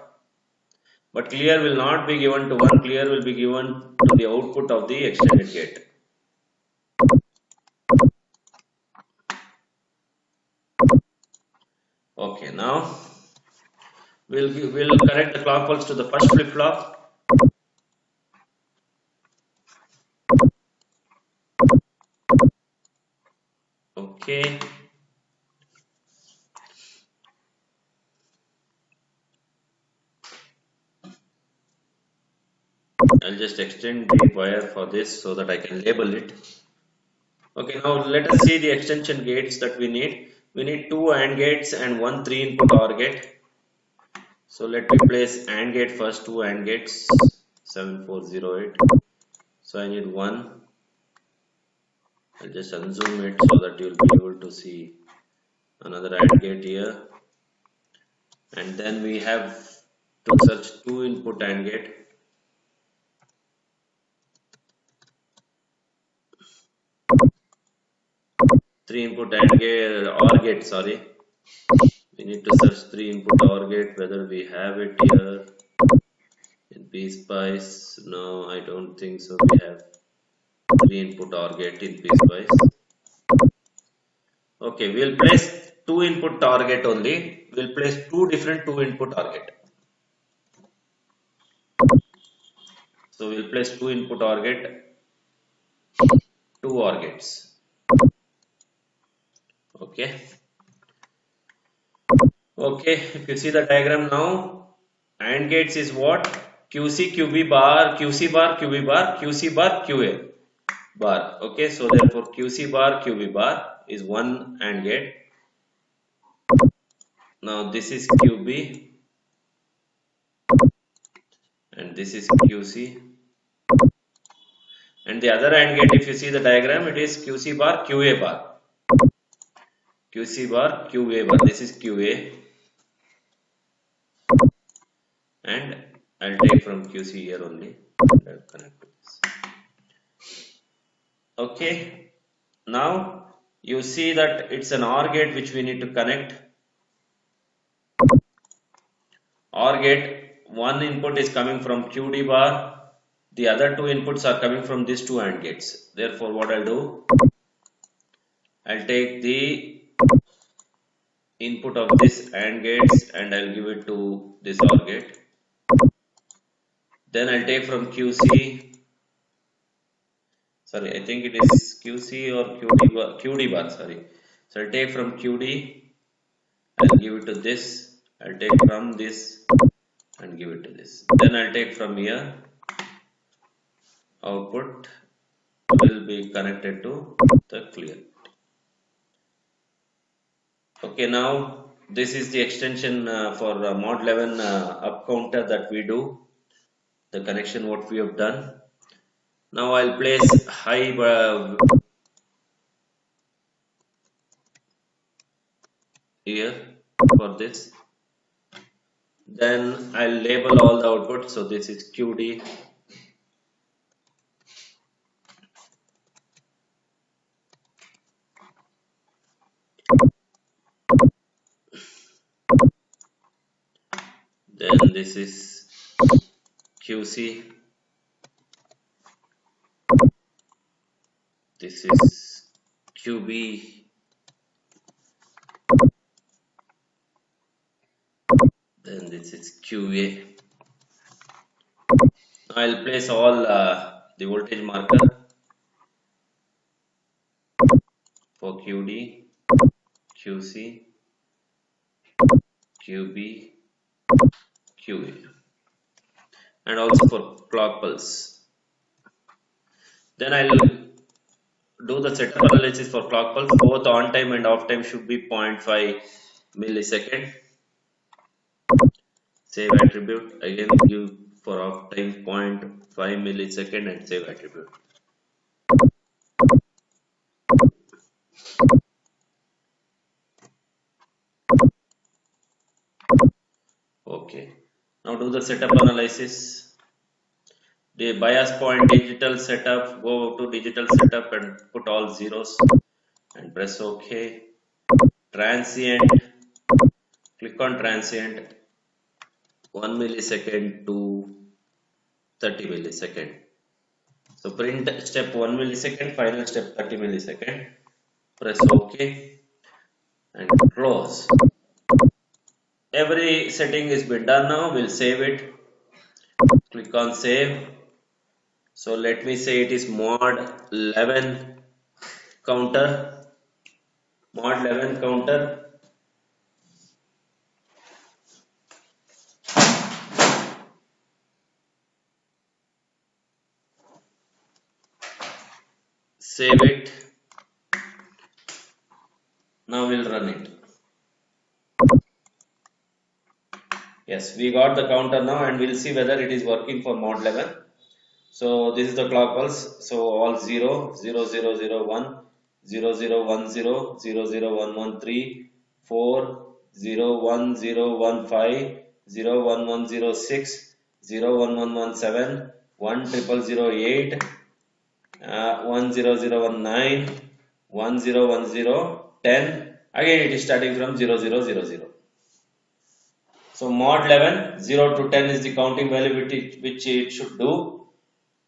but clear will not be given to 1, clear will be given to the output of the extended gate. Okay, now we'll connect the clock pulse to the first flip flop. Okay. I'll just extend the wire for this so that I can label it. Okay, now let us see the extension gates that we need. We need two AND gates and one 3 input OR gate. So let me place AND gate first, two AND gates, 7408. So I need one. I'll just unzoom it so that you'll be able to see another AND gate here. And then we have to search two input AND gate. Three input AND gate, OR gate, sorry. We need to search three input OR gate, whether we have it here in PSpice. No, I don't think so. We have three input OR gate in PSpice. Okay, we'll place two input OR gate only. We'll place two different two input OR gate. So we'll place two input OR gate, two OR gates. Okay. Okay, if you see the diagram now, AND gates is what? QC, QB bar, QC bar, QB bar, QC bar, QA bar. Okay, so therefore QC bar, QB bar is one AND gate. Now this is QB and this is QC. And the other AND gate, if you see the diagram, it is QC bar, QA bar. QC bar, QA bar. This is QA. And I'll take from QC here only. I'll connect to this. Okay. Now you see that it's an OR gate which we need to connect. OR gate, one input is coming from QD bar, the other two inputs are coming from these two AND gates. Therefore, what I'll do, I'll take the input of this AND gates and I'll give it to this OR gate. Then I'll take from QC, sorry, I think it is QC or QD bar, sorry. So I'll take from QD, I'll give it to this, I'll take from this and give it to this. Then I'll take from here, output will be connected to the clear. Okay, now this is the extension for mod 11 up counter that we do, the connection what we have done. Now I'll place high here for this. Then I'll label all the output. So this is QD. Then this is QC. This is QB. Then this is QA. I'll place all the voltage marker for QD, QC, QB, QA, and also for clock pulse. Then I'll do the setup analysis for clock pulse. Both on time and off time should be 0.5 millisecond. Save attribute, again give for off time 0.5 millisecond and save attribute. Okay, now do the setup analysis. The bias point digital setup, go to digital setup and put all zeros and press OK. Transient, click on transient, 1 millisecond to 30 millisecond. So print step 1 millisecond, final step 30 millisecond. Press OK and close. Every setting is been done now. We'll save it. Click on save. So let me say it is mod 11 counter. Mod 11 counter. save it. Now we'll run it. Yes, we got the counter now, and we'll see whether it is working for mod 11. So this is the clock pulse. So all 0, 0, 0, 0, 1, 0, 0, 1, 0, 0, 0, 1, 1, 3, 4, 0, 1, 0, 1, 5, 0, 1, 1, 0, 6, 0, 1, 1, 1, 7, 1, 0, 0, 8, 1, 0, 0, 1, 9, 1, 0, 1, 0, 10. Again it is starting from 0, 0, 0, 0. So mod 11, 0 to 10 is the counting value which it should do.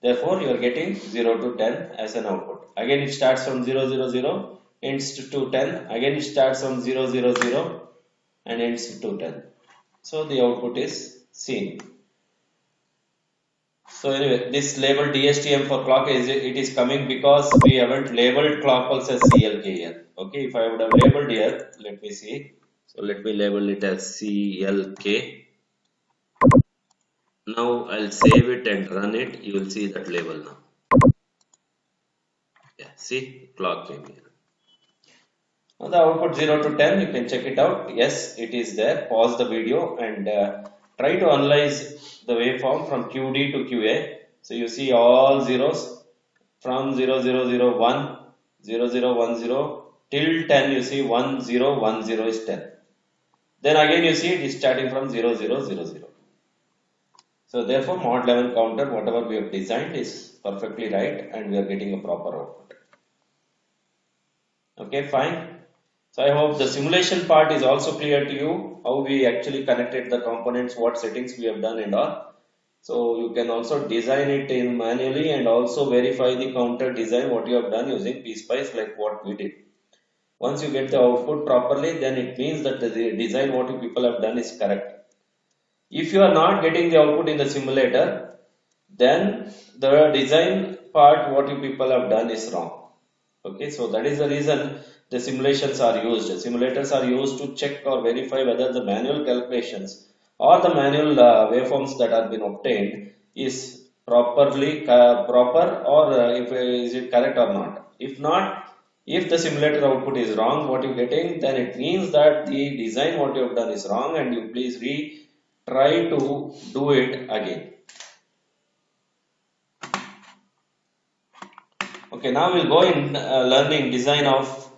Therefore, you are getting 0 to 10 as an output. Again, it starts from 0, 0, 0, ends to 10. Again, it starts from 0, 0, 0 and ends to 10. So, the output is seen. So, anyway, this label DSTM for clock it is coming because we haven't labeled clock pulse as CLK here. Okay, if I would have labeled here, let me see. So, let me label it as CLK. Now I'll save it and run it. You will see that label now. Yeah, see, clock came here. Now the output 0 to 10, you can check it out. Yes, it is there. Pause the video and try to analyze the waveform from QD to QA. So you see all zeros from 0, 0, 0, 1, 0, 0, 1, 0 till 10. You see 1, 0, 1, 0 is 10. Then again you see it is starting from 0, 0, 0, 0. So therefore mod 11 counter, whatever we have designed is perfectly right and we are getting a proper output. Okay, fine. So I hope the simulation part is also clear to you, how we actually connected the components, what settings we have done and all. So you can also design it in manually and also verify the counter design what you have done using PSpice like what we did. Once you get the output properly, then it means that the design what you people have done is correct. If you are not getting the output in the simulator, then the design part what you people have done is wrong. Okay, so that is the reason the simulations are used. Simulators are used to check or verify whether the manual calculations or the manual waveforms that have been obtained is properly proper or if is it correct or not. If not, if the simulator output is wrong, what you're getting, then it means that the design what you have done is wrong, and you please try to do it again. Okay, now we'll go in learning design of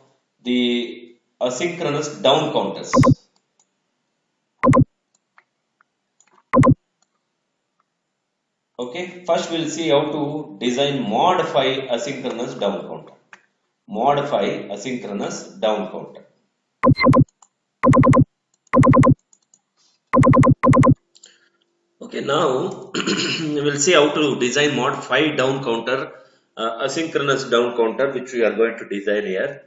the asynchronous down counters. Okay, first we'll see how to design modify asynchronous down counter. Modify asynchronous down counter. Okay, now we'll see how to design modify down counter, asynchronous down counter, which we are going to design here.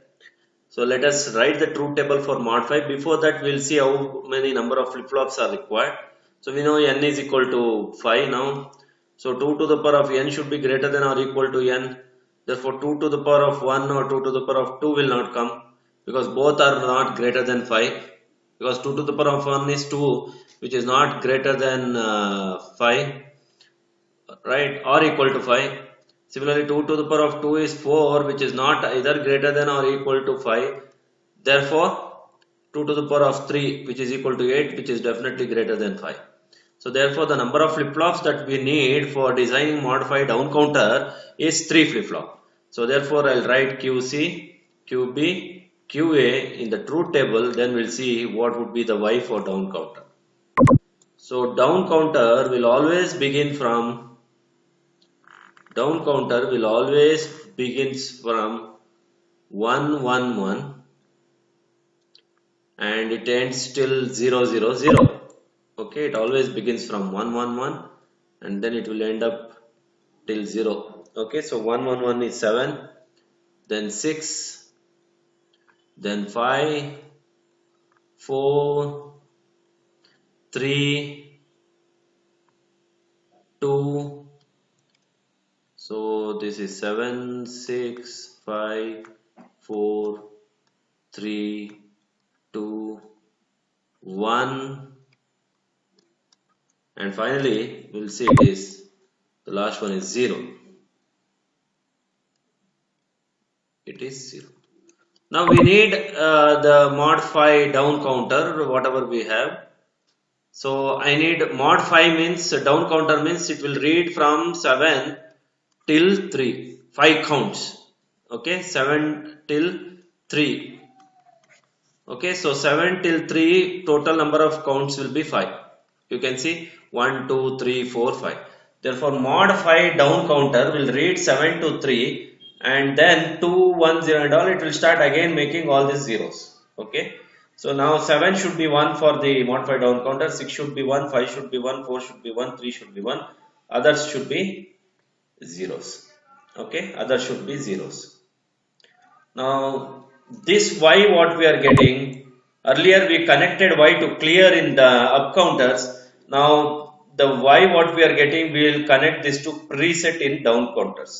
So let us write the truth table for mod 5. Before that, we'll see how many number of flip-flops are required. So we know n is equal to 5 now. So 2 to the power of n should be greater than or equal to n. Therefore 2 to the power of 1 or 2 to the power of 2 will not come, because both are not greater than 5. Because 2 to the power of 1 is 2, which is not greater than 5, right, or equal to 5. Similarly, 2 to the power of 2 is 4, which is not either greater than or equal to 5. Therefore, 2 to the power of 3, which is equal to 8, which is definitely greater than 5. So therefore, the number of flip-flops that we need for designing modified down counter is 3 flip-flop. So therefore, I'll write QC, QB, QA in the truth table. Then we'll see what would be the Y for down counter. So down counter will always begins from 1 1 1 and it ends till 0 0 0. Okay, it always begins from 1 1 1 and then it will end up till 0. Okay, so 1 1 1 is 7, then 6, then 5, 4, 3, 2. So this is 7, 6, 5, 4, 3, 2, 1. And finally, we'll see it is the last one is 0. it is 0. Now we need the modify down counter, whatever we have. So I need mod 5 means down counter means it will read from 7 till 3, 5 counts. Okay, 7 till 3. Okay, so 7 till 3 total number of counts will be 5. You can see 1, 2, 3, 4, 5. Therefore, mod 5 down counter will read 7 to 3 and then 2, 1, 0 and all, it will start again making all these zeros. Okay, so now 7 should be 1 for the mod 5 down counter, 6 should be 1, 5 should be 1, 4 should be 1, 3 should be 1, others should be zeros. Okay, others should be zeros. Now this y what we are getting, earlier we connected y to clear in the up counters. Now the y what we are getting, we will connect this to preset in down counters.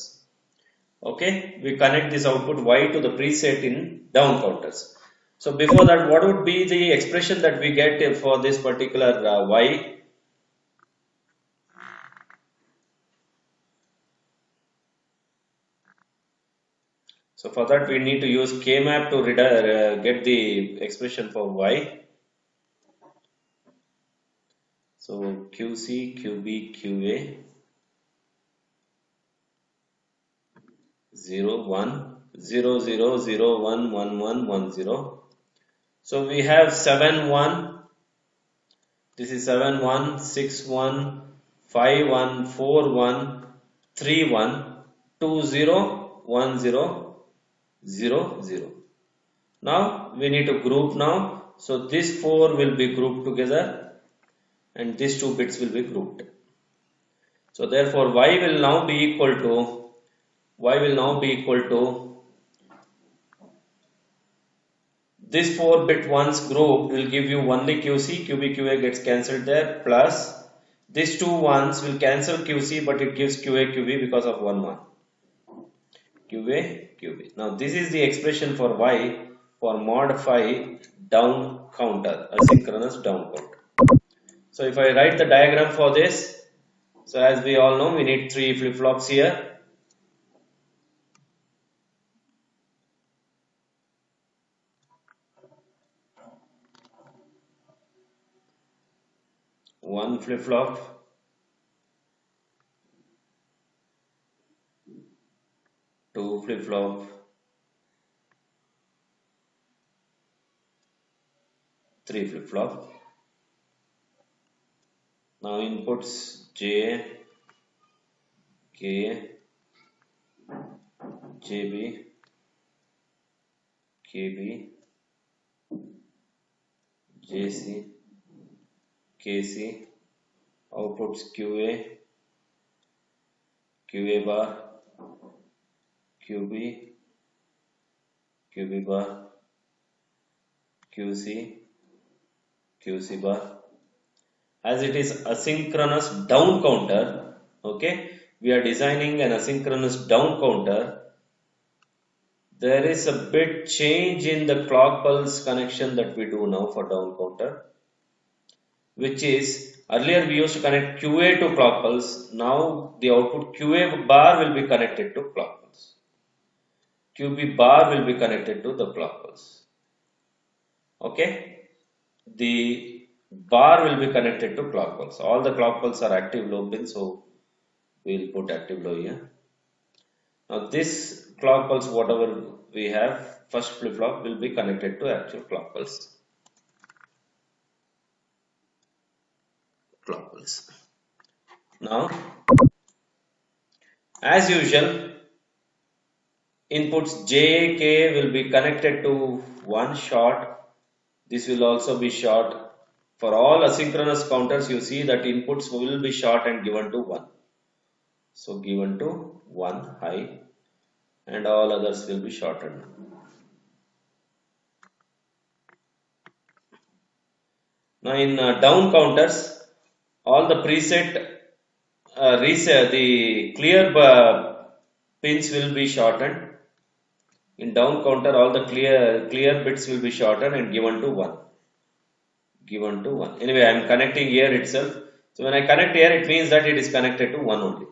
Okay, we connect this output y to the preset in down counters. So before that, what would be the expression that we get for this particular y? So for that we need to use kmap to get the expression for y. So QC, QB, QA 0, 1, 0, 0, 0, 1, 1, 1, 1, 0. So we have 7, 1. This is 7, 1, 6, 1, 5, 1, 4, 1, 3, 1, 2, 0, 1, 0, 0, 0. Now we need to group now. So this 4 will be grouped together and these 2 bits will be grouped. So therefore y will now be equal to this 4 bit ones group will give you only QC, QB, QA gets cancelled there, plus these 2 ones will cancel QC but it gives QA, QB because of 1, 1. QA, QB. Now this is the expression for y for modify down counter, asynchronous down counter. So if I write the diagram for this, so as we all know, we need 3 flip-flops here. One flip-flop, two flip-flop, three flip-flop. Now inputs J, K, JB, KB, JC, KC, outputs QA, QA bar, QB, QB bar, QC, QC bar. As it is asynchronous down counter, okay, we are designing an asynchronous down counter. There is a bit change in the clock pulse connection that we do now for down counter, which is earlier we used to connect QA to clock pulse. Now the output QA bar will be connected to clock pulse. QB bar will be connected to the clock pulse. Okay, the bar will be connected to clock pulse. All the clock pulse are active low pins, so we will put active low here. Now this clock pulse, whatever we have, first flip flop will be connected to actual clock pulse. Now, as usual, inputs J, K will be connected to one short. This will also be short. For all asynchronous counters, you see that inputs will be short and given to 1. So given to 1 high and all others will be shortened. Now in down counters, all the preset reset, the clear pins will be shortened. In down counter, all the clear bits will be shortened and given to 1. Given to 1. Anyway, I am connecting here itself. So when I connect here, it means that it is connected to 1 only.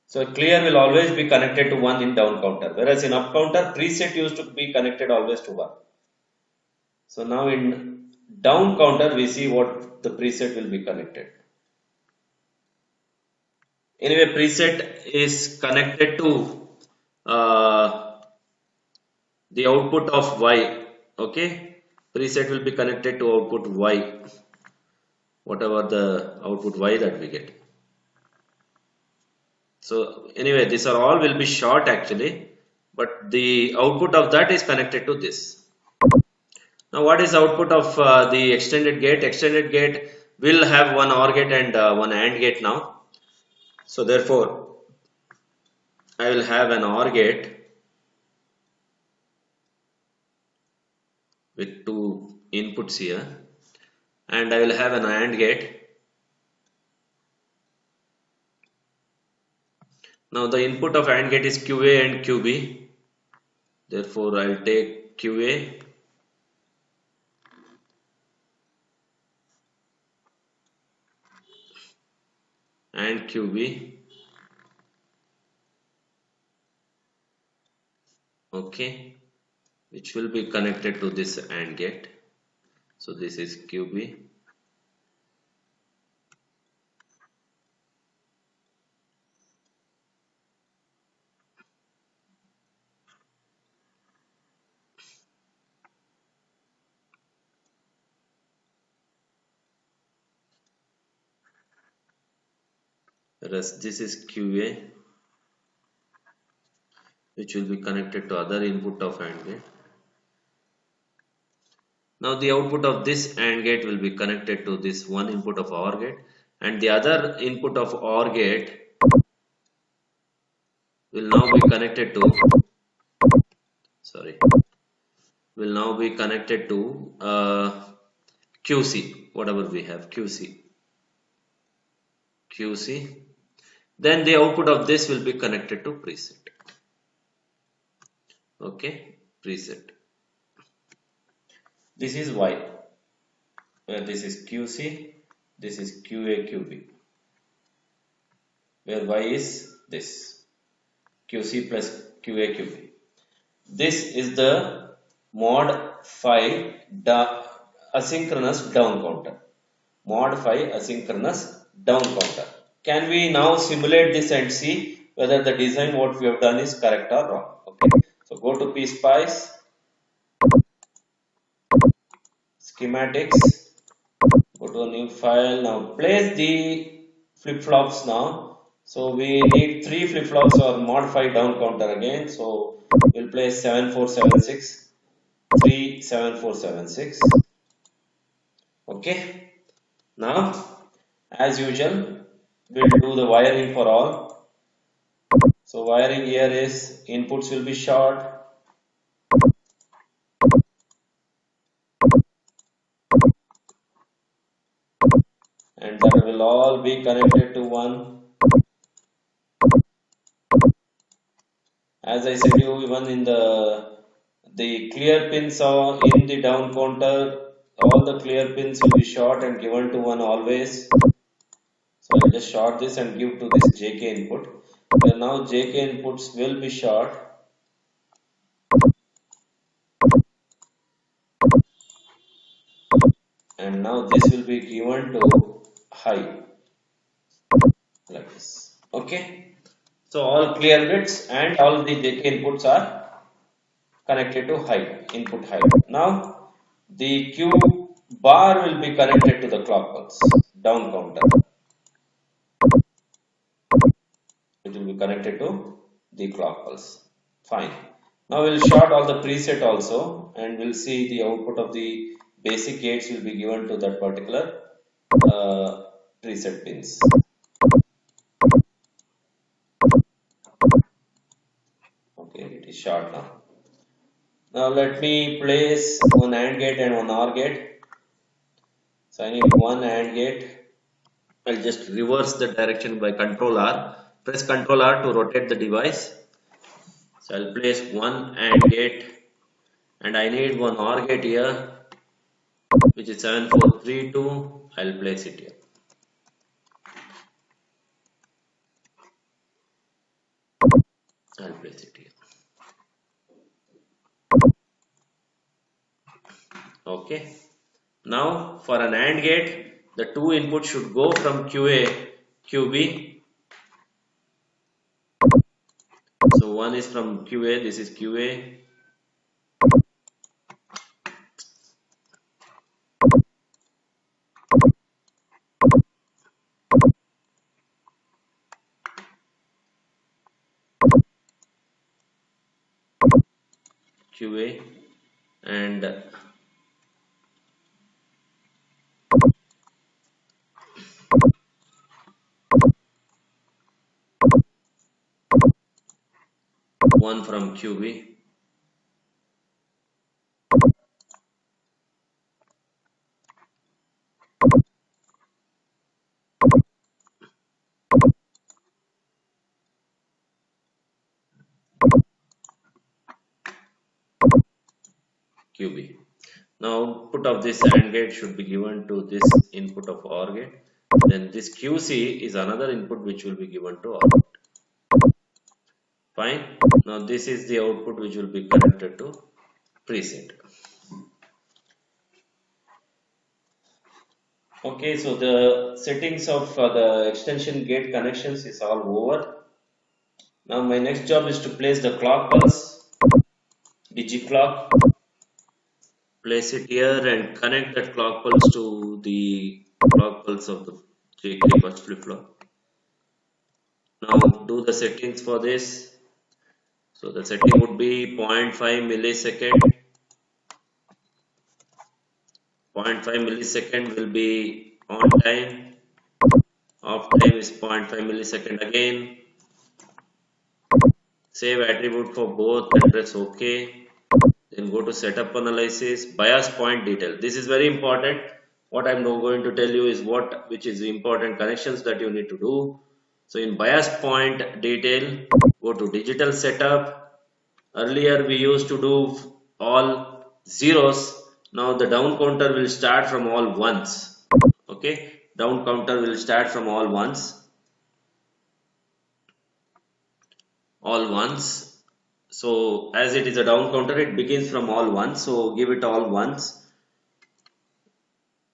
So clear will always be connected to 1 in down counter, whereas in up counter preset used to be connected always to 1. So now in down counter we see what the preset will be connected. Anyway, preset is connected to the output of y. Okay, preset will be connected to output y, whatever the output y that we get. So anyway, these are all will be short actually, but the output of that is connected to this. Now what is output of the extended gate? Extended gate will have one OR gate and one AND gate now. So therefore I will have an OR gate with two inputs here, and I will have an AND gate. Now the input of AND gate is QA and QB. Therefore I will take QA and QB. Okay, which will be connected to this AND gate. So this is QB. Whereas this is QA, which will be connected to other input of AND gate. Now the output of this AND gate will be connected to this one input of OR gate, and the other input of OR gate will now be connected to, sorry, will now be connected to QC, whatever we have, QC. Then the output of this will be connected to preset. Okay, preset. This is Y, where this is QC, this is QA QB, where Y is this QC plus QA QB. This is the mod 5 asynchronous down counter. Mod 5 asynchronous down counter. Can we now simulate this and see whether the design what we have done is correct or wrong? Okay. So go to PSpice, schematics, go to a new file. Now place the flip-flops now. So we need 3 flip-flops or mod 5 down counter again. So we'll place 7476, 37476. Okay. Now as usual we'll do the wiring for all. So wiring here is inputs will be short, and that will all be connected to one. As I said you, even in the clear pins are in the down counter, all the clear pins will be short and given to one always. So I'll just short this and give to this JK input. So now JK inputs will be short. And now this will be given to high, like this. Okay. So all clear bits and all the JK inputs are connected to high, input high. Now the Q bar will be connected to the clock pulse, down counter. It will be connected to the clock pulse. Fine. Now we'll short all the preset also, and we'll see the output of the basic gates will be given to that particular preset pins. Okay, it is short now. Now let me place one AND gate and one OR gate. So I need one AND gate. I'll just reverse the direction by Control R. Press Control R to rotate the device. So I'll place one AND gate, and I need one OR gate here, which is 7432. I'll place it here. I'll place it here. Okay. Now for an AND gate, the two inputs should go from QA, QB. So one is from QA, this is QA. QA and one from QB. QB. Now output of this AND gate should be given to this input of OR gate. Then this QC is another input which will be given to OR gate. Fine. Now this is the output which will be connected to preset. Okay, so the settings of the extension gate connections is all over. Now my next job is to place the clock pulse, digi-clock, place it here and connect that clock pulse to the clock pulse of the JK first flip-flop. Now do the settings for this. So the setting would be 0.5 millisecond. 0.5 millisecond will be on time. Off time is 0.5 millisecond again. Save attribute for both and press OK. Then go to setup analysis, bias point detail. This is very important. What I'm now going to tell you is which is the important connections that you need to do. So in bias point detail, go to digital setup. Earlier we used to do all zeros. Now the down counter will start from all ones. Okay, down counter will start from all ones. All ones. So as it is a down counter, it begins from all ones. So give it all ones.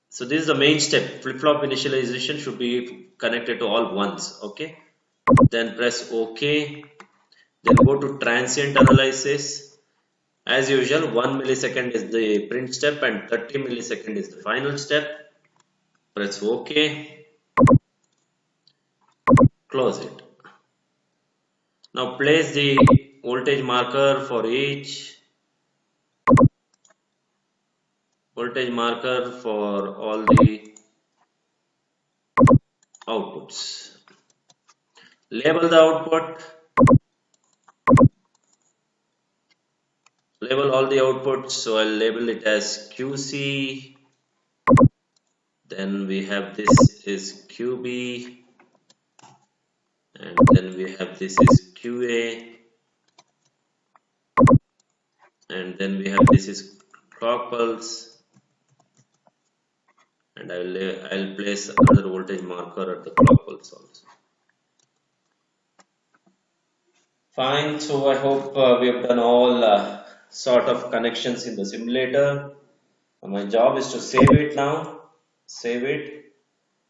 So this is the main step. Flip-flop initialization should be connected to all ones. Okay. Then press OK. Then go to transient analysis. As usual, 1 millisecond is the print step and 30 millisecond is the final step. Press OK. Close it. Now place the voltage marker for each. Voltage marker for all the outputs. Label the output. Label all the outputs. So I'll label it as QC. Then we have this is QB. And then we have this is QA. And then we have this is clock pulse. And I'll place another voltage marker at the clock pulse also. Fine, so I hope we have done all sort of connections in the simulator. My job is to save it now. Save it.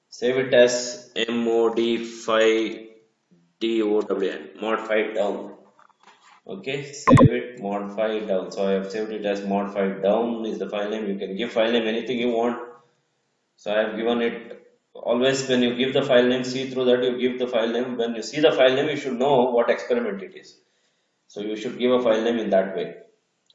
Save it as mod5 DOWN, mod5 down. Okay, save it mod5 down. So I have saved it as mod5 down is the file name. You can give file name anything you want. So I have given it. Always when you give the file name, see through that you give the file name. When you see the file name, you should know what experiment it is. So you should give a file name in that way.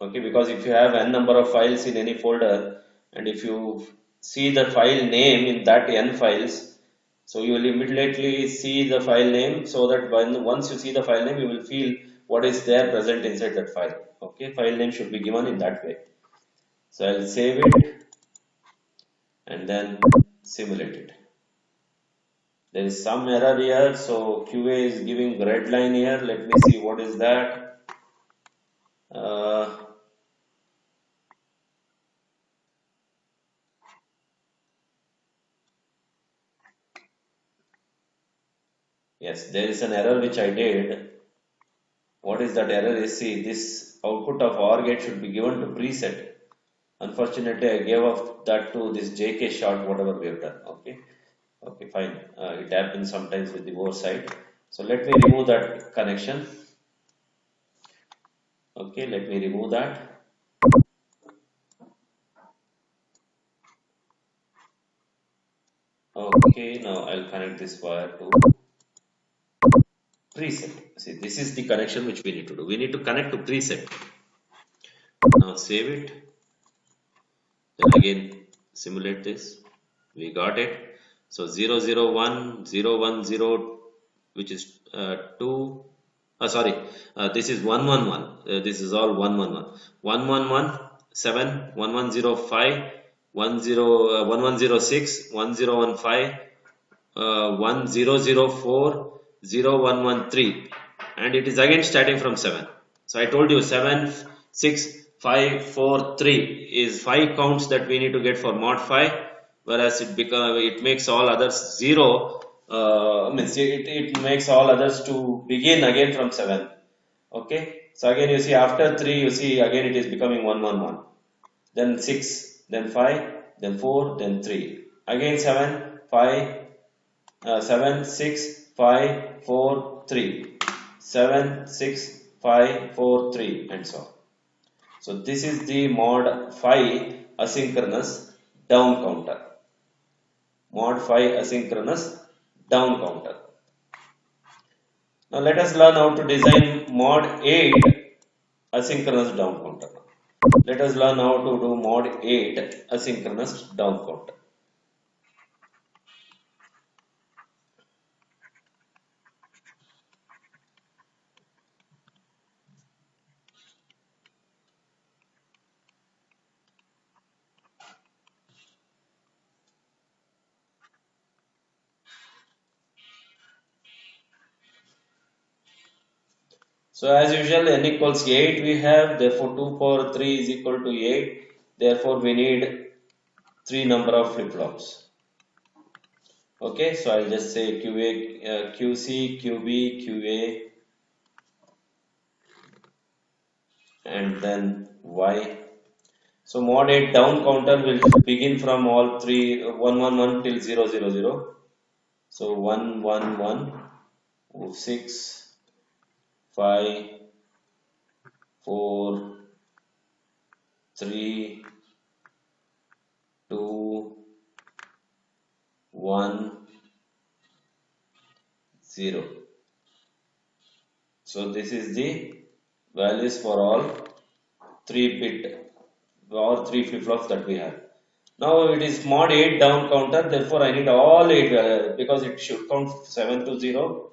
Okay, because if you have n number of files in any folder and if you see the file name in that n files, so you will immediately see the file name so that once you see the file name, you will feel what is there present inside that file. Okay, file name should be given in that way. So I'll save it and then simulate it. There is some error here, so QA is giving red line here. Let me see what is that. Yes, there is an error which I did. What is that error is, see, this output of OR gate should be given to preset. Unfortunately, I gave off that to this JK short, whatever we have done. Okay, okay, fine. It happens sometimes with the oversight. So let me remove that connection. Okay, let me remove that. Okay, now I'll connect this wire to preset. See, this is the connection which we need to do. We need to connect to preset. Now save it. Then again simulate this. We got it. So 001 010, which is 2. Sorry, this is 111. This is all 111. 111 7 1105 1106 1015 1004 0113, and it is again starting from 7. So I told you 7 6 5 4 3 is 5 counts that we need to get for mod 5, whereas it makes all others 0. Means it makes all others to begin again from 7. Okay, so again you see after 3, you see again it is becoming 111, then 6, then 5, then 4, then 3, again 7 5, 7 6 5 4 3, 7 6 5 4 3, and so on. So this is the mod 5 asynchronous down counter. Mod 5 asynchronous down counter. Now let us learn how to design mod 8 asynchronous down counter. Let us learn how to do mod 8 asynchronous down counter. So as usual, n equals 8 we have, therefore 2 power 3 is equal to 8, therefore we need 3 number of flip-flops. Okay, so I'll just say QA, QC, QB, QA, and then Y. So mod 8 down counter will begin from all 111 till 000. So 111, 6, 5, 4, 3, 2, 1, 0. So this is the values for all 3-bit or 3 flip-flops that we have. Now it is mod 8 down counter, therefore I need all 8 because it should count 7 to 0,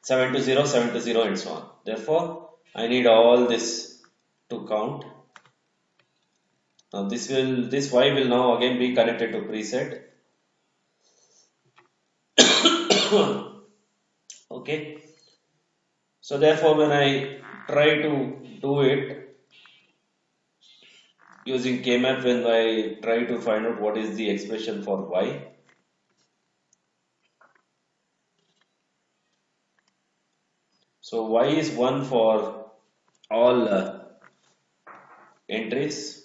7 to 0, 7 to 0, and so on. Therefore I need all this to count. Now this Y will now again be connected to preset. Okay. So therefore when I try to do it using Kmap, when I try to find out what is the expression for Y, so Y is 1 for all entries.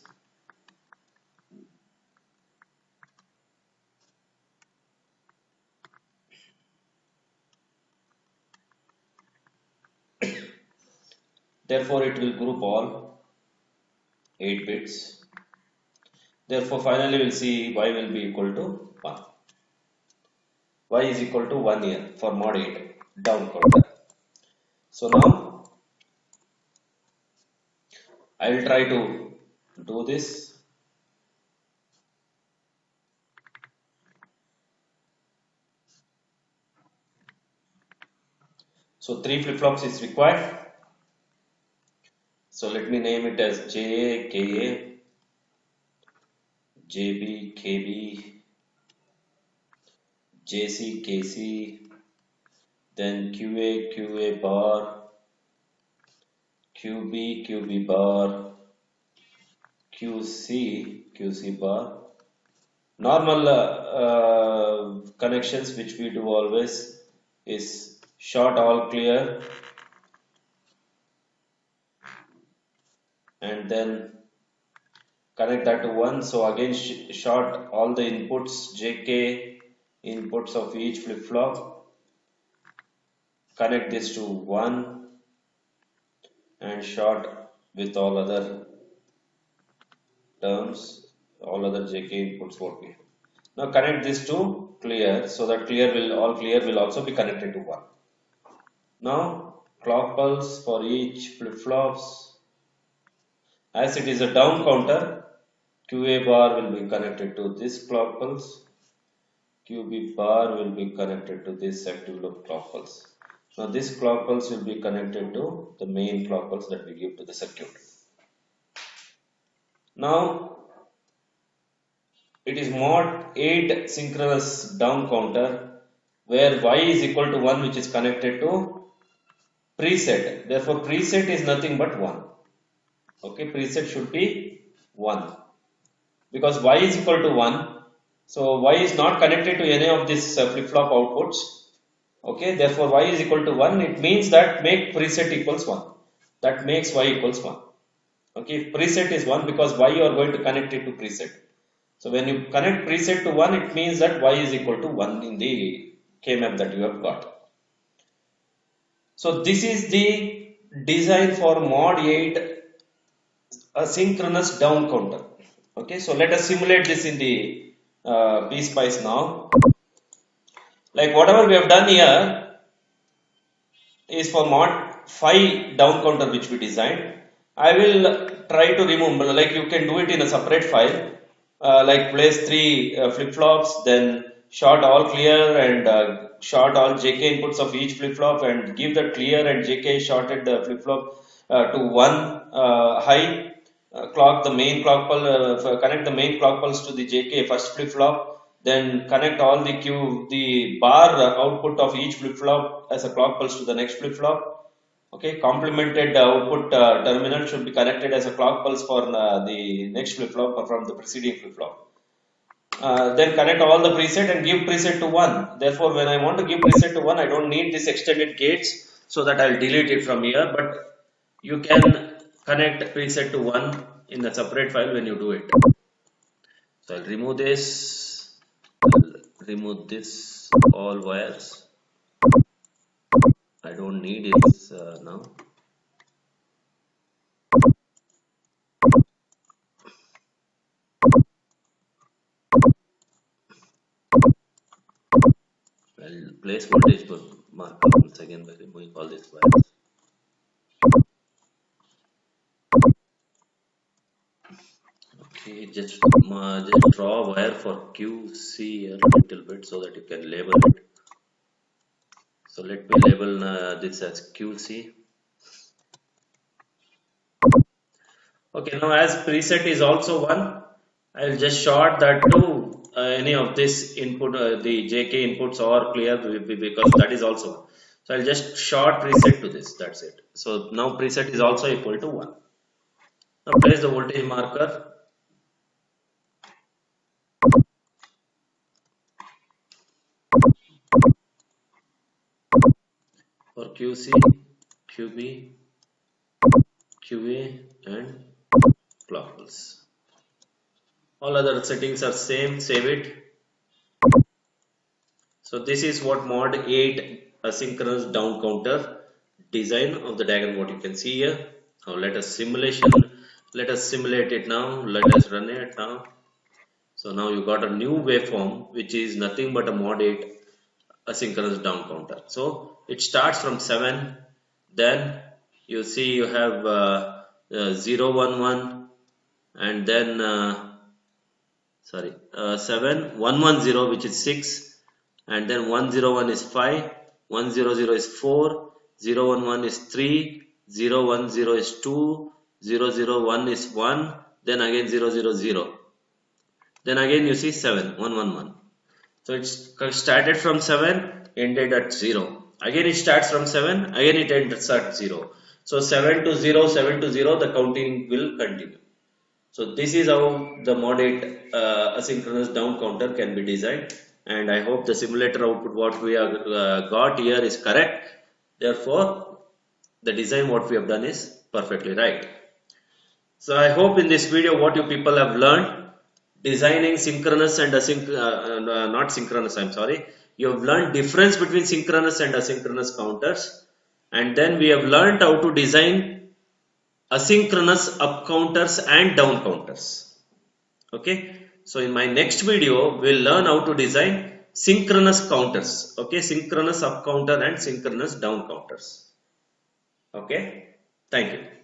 Therefore it will group all 8 bits. Therefore finally we'll see Y will be equal to 1. Y is equal to 1 here for mod 8 down counter. So now I will try to do this. So 3 flip-flops is required. So let me name it as JA, KA, JB, KB, JC, KC, then QA, QA bar, QB, QB bar, QC, QC bar. Normal connections which we do always is short all clear, and then connect that to 1. So again short all the inputs, JK inputs of each flip-flop, connect this to 1 and short with all other terms, all other JK inputs what we have. Now connect this to clear, so that all clear will also be connected to 1. Now clock pulse for each flip-flops. As it is a down counter, QA bar will be connected to this clock pulse. QB bar will be connected to this active loop clock pulse. Now this clock pulse will be connected to the main clock pulse that we give to the circuit. Now it is mod 8 synchronous down counter where y is equal to 1, which is connected to preset. Therefore preset is nothing but 1. Okay, preset should be 1 because y is equal to 1. So y is not connected to any of these flip-flop outputs. Okay, therefore y is equal to 1. It means that make preset equals 1. That makes y equals 1. Okay, if preset is 1, because y you are going to connect it to preset. So when you connect preset to 1, it means that y is equal to 1 in the K-map that you have got. So this is the design for mod 8 asynchronous down counter. Okay, so let us simulate this in the PSpice now. Like whatever we have done here is for mod 5 down counter which we designed. I will try to remove, like you can do it in a separate file, like place 3 flip-flops, then short all clear and short all JK inputs of each flip-flop and give the clear and JK shorted flip-flop to 1 high, clock the main clock pulse, connect the main clock pulse to the JK first flip-flop, then connect all the bar output of each flip-flop as a clock pulse to the next flip-flop. Okay, complemented output terminal should be connected as a clock pulse for the next flip-flop from the preceding flip-flop. Then connect all the preset and give preset to 1. Therefore, when I want to give preset to 1, I don't need this extended gates, so that I'll delete it from here. But you can connect preset to 1 in a separate file when you do it. So I'll remove this. I'll remove this all wires. I don't need it now. I'll place voltage marker once again by removing all these wires. Okay, just draw a wire for QC a little bit so that you can label it. So let me label this as QC. Okay, now as preset is also 1, I'll just short that to any of this input, the JK inputs or clear, because that is also 1. So I'll just short preset to this, that's it. So now preset is also equal to 1. Now place the voltage marker. For QC, QB, QA and clock pulse. All other settings are same, save it. So this is what mod 8 asynchronous down counter design of the diagram what you can see here. Now let us simulate it now. Let us run it now. So now you got a new waveform which is nothing but a mod 8 asynchronous down counter. So it starts from 7, then you see you have 0 1 1 and then 7 1 1 0 which is 6, and then 1 0 1 is 5, 1 0 0 is 4, 0 1 1 is 3, 0 1 0 is 2, 0 0 1 is 1, then again 0 0 0, then again you see 7 1 1 1. So it started from 7, ended at 0. Again it starts from 7, again it ends at 0. So 7 to 0, 7 to 0, the counting will continue. So this is how the mod 8 asynchronous down counter can be designed, and I hope the simulator output what we have got here is correct. Therefore, the design what we have done is perfectly right. So I hope in this video what you people have learned designing synchronous and not synchronous, I'm sorry. You have learned difference between synchronous and asynchronous counters, and then we have learned how to design asynchronous up counters and down counters. Okay, so in my next video we'll learn how to design synchronous counters. Okay, synchronous up counter and synchronous down counters. Okay, thank you.